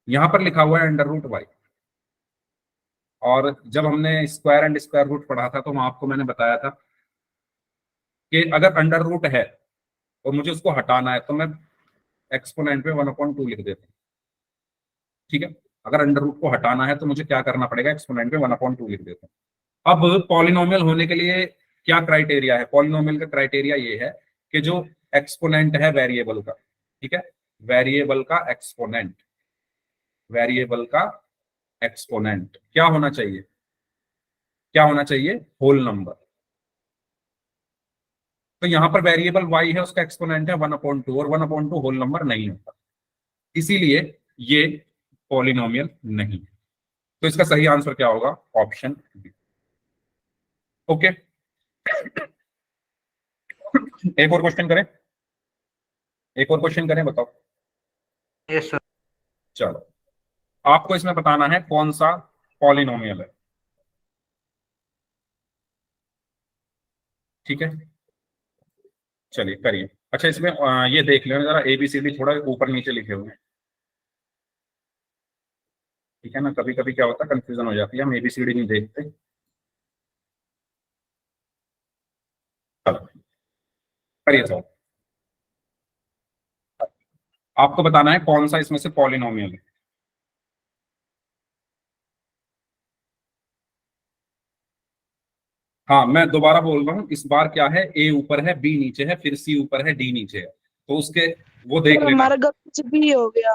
यहां पर लिखा हुआ है √y, और जब हमने स्क्वायर एंड स्क्वायर रूट पढ़ा था तो वहां आपको मैंने बताया था कि अगर √ है और मुझे उसको हटाना है तो मैं एक्सपोनेंट में 1/2 लिख देता हूँ, ठीक है। अगर √ को हटाना है तो मुझे क्या करना पड़ेगा, एक्सपोनेंट में 1/2 लिख देता हूँ। अब पॉलिनोमियल होने के लिए क्या क्राइटेरिया है? पॉलिनोमियल का क्राइटेरिया ये है कि जो एक्सपोनेंट है वेरिएबल का, ठीक है, वेरिएबल का एक्सपोनेंट, वेरिएबल का एक्सपोनेंट क्या होना चाहिए, क्या होना चाहिए, होल नंबर। तो यहां पर वेरिएबल y है, उसका एक्सपोनेंट है 1/2, और 1/2 होल नंबर नहीं होता, इसीलिए ये पॉलिनोमियल नहीं है। तो इसका सही आंसर क्या होगा, ऑप्शन बी। ओके, एक और क्वेश्चन करें, एक और क्वेश्चन करें, बताओ। Yes sir. चलो, आपको इसमें बताना है कौन सा पॉलिनोमियल है, ठीक है। चलिए करिए। अच्छा, इसमें ये देख लेना जरा, ABCD थोड़ा ऊपर नीचे लिखे हुए हैं, ठीक है ना। कभी कभी क्या होता है, कंफ्यूजन हो जाती है, हम ABCD नहीं देखते। चलो करिए सर। आपको बताना है कौन सा इसमें से पॉलिनोमियल है। हाँ, मैं दोबारा बोल रहा हूँ, इस बार क्या है, A ऊपर है, B नीचे है, फिर C ऊपर है, D नीचे है, तो उसके वो देख लेना। हमारा गलती भी हो गया।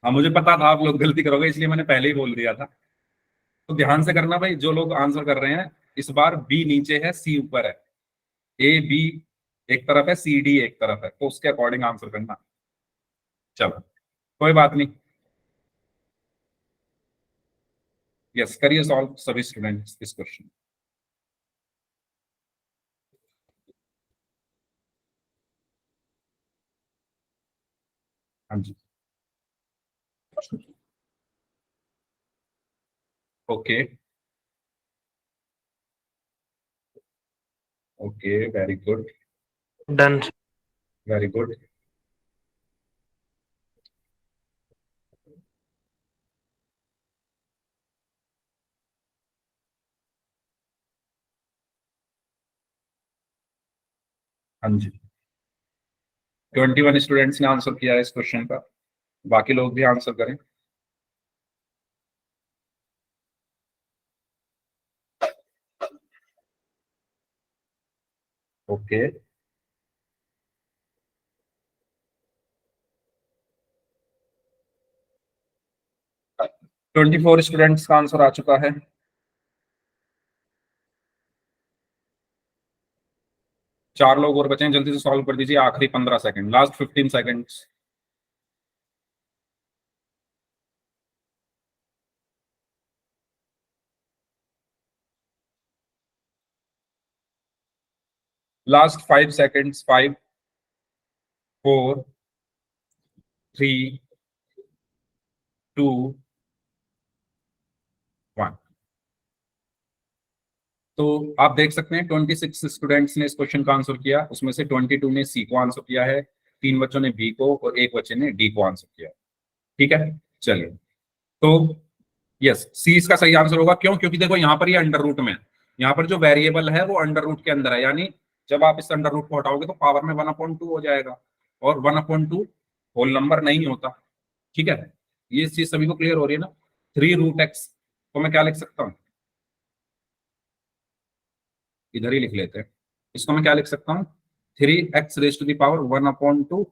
हाँ, मुझे पता था आप लोग गलती करोगे, इसलिए मैंने पहले ही बोल दिया था। तो ध्यान से करना भाई, जो लोग आंसर कर रहे हैं, इस बार B नीचे है, C ऊपर है, AB एक तरफ है, CD एक तरफ है, तो उसके अकॉर्डिंग आंसर करना। चलो कोई बात नहीं। यस, करिए सॉल्व सभी स्टूडेंट्स इस क्वेश्चन। हाँ जी, okay okay, very good, done. Very good. हाँ जी, 21 स्टूडेंट्स ने आंसर किया है इस क्वेश्चन का, बाकी लोग भी आंसर करें। ओके, 24 स्टूडेंट्स का आंसर आ चुका है। चार लोग और बचे हैं, जल्दी से सॉल्व कर दीजिए, आखिरी 15 second, last 15 seconds. Last 5 seconds, 5 4 3 2 1। तो आप देख सकते हैं 26 स्टूडेंट्स ने इस क्वेश्चन का आंसर किया, उसमें से 22 ने सी को आंसर किया है, 3 बच्चों ने बी को और 1 बच्चे ने डी को आंसर किया, ठीक है। चलिए, तो यस, सी इसका सही आंसर होगा। क्यों? क्योंकि देखो यहाँ पर ये अंडर रूट में है, यहाँ पर जो वेरिएबल है वो अंडर रूट के अंदर है, यानी जब आप इस अंडर रूट को हटाओगे तो पावर में 1/2 हो जाएगा, और 1/2 होल नंबर नहीं होता, ठीक है। ये चीज सभी को क्लियर हो रही है ना। 3√x तो मैं क्या लिख सकता हूँ, इधर ही लिख लेते हैं, इसको मैं क्या लिख सकता हूँ, 3x⁻1/2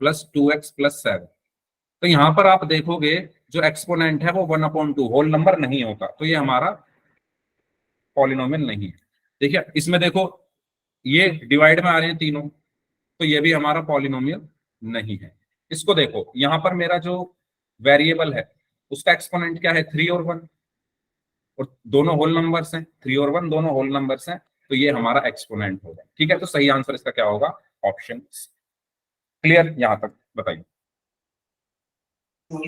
प्लस 2x प्लस 7। तो यहां पर आप देखोगे जो एक्सपोनेंट है वो 1/2 होल नंबर नहीं होता, तो ये हमारा पॉलिनोमियल नहीं है। देखिए इसमें देखो, ये डिवाइड में आ रहे हैं तीनों, तो ये भी हमारा पॉलिनोमियल नहीं है। इसको देखो, यहां पर मेरा जो वेरिएबल है उसका एक्सपोनेंट क्या है, 3 और 1, और दोनों होल नंबर्स हैं, 3 और 1 दोनों होल नंबर्स हैं, तो ये हमारा एक्सपोनेंट होगा, ठीक है। तो सही आंसर इसका क्या होगा, ऑप्शन। क्लियर यहां तक, बताइए।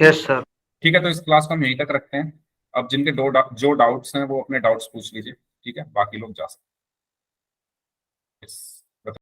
Yes sir. ठीक है, तो इस क्लास को हम यहीं तक रखते हैं। अब जिनके जो डाउट्स हैं वो अपने डाउट्स पूछ लीजिए, ठीक है, बाकी लोग जा सकते हैं।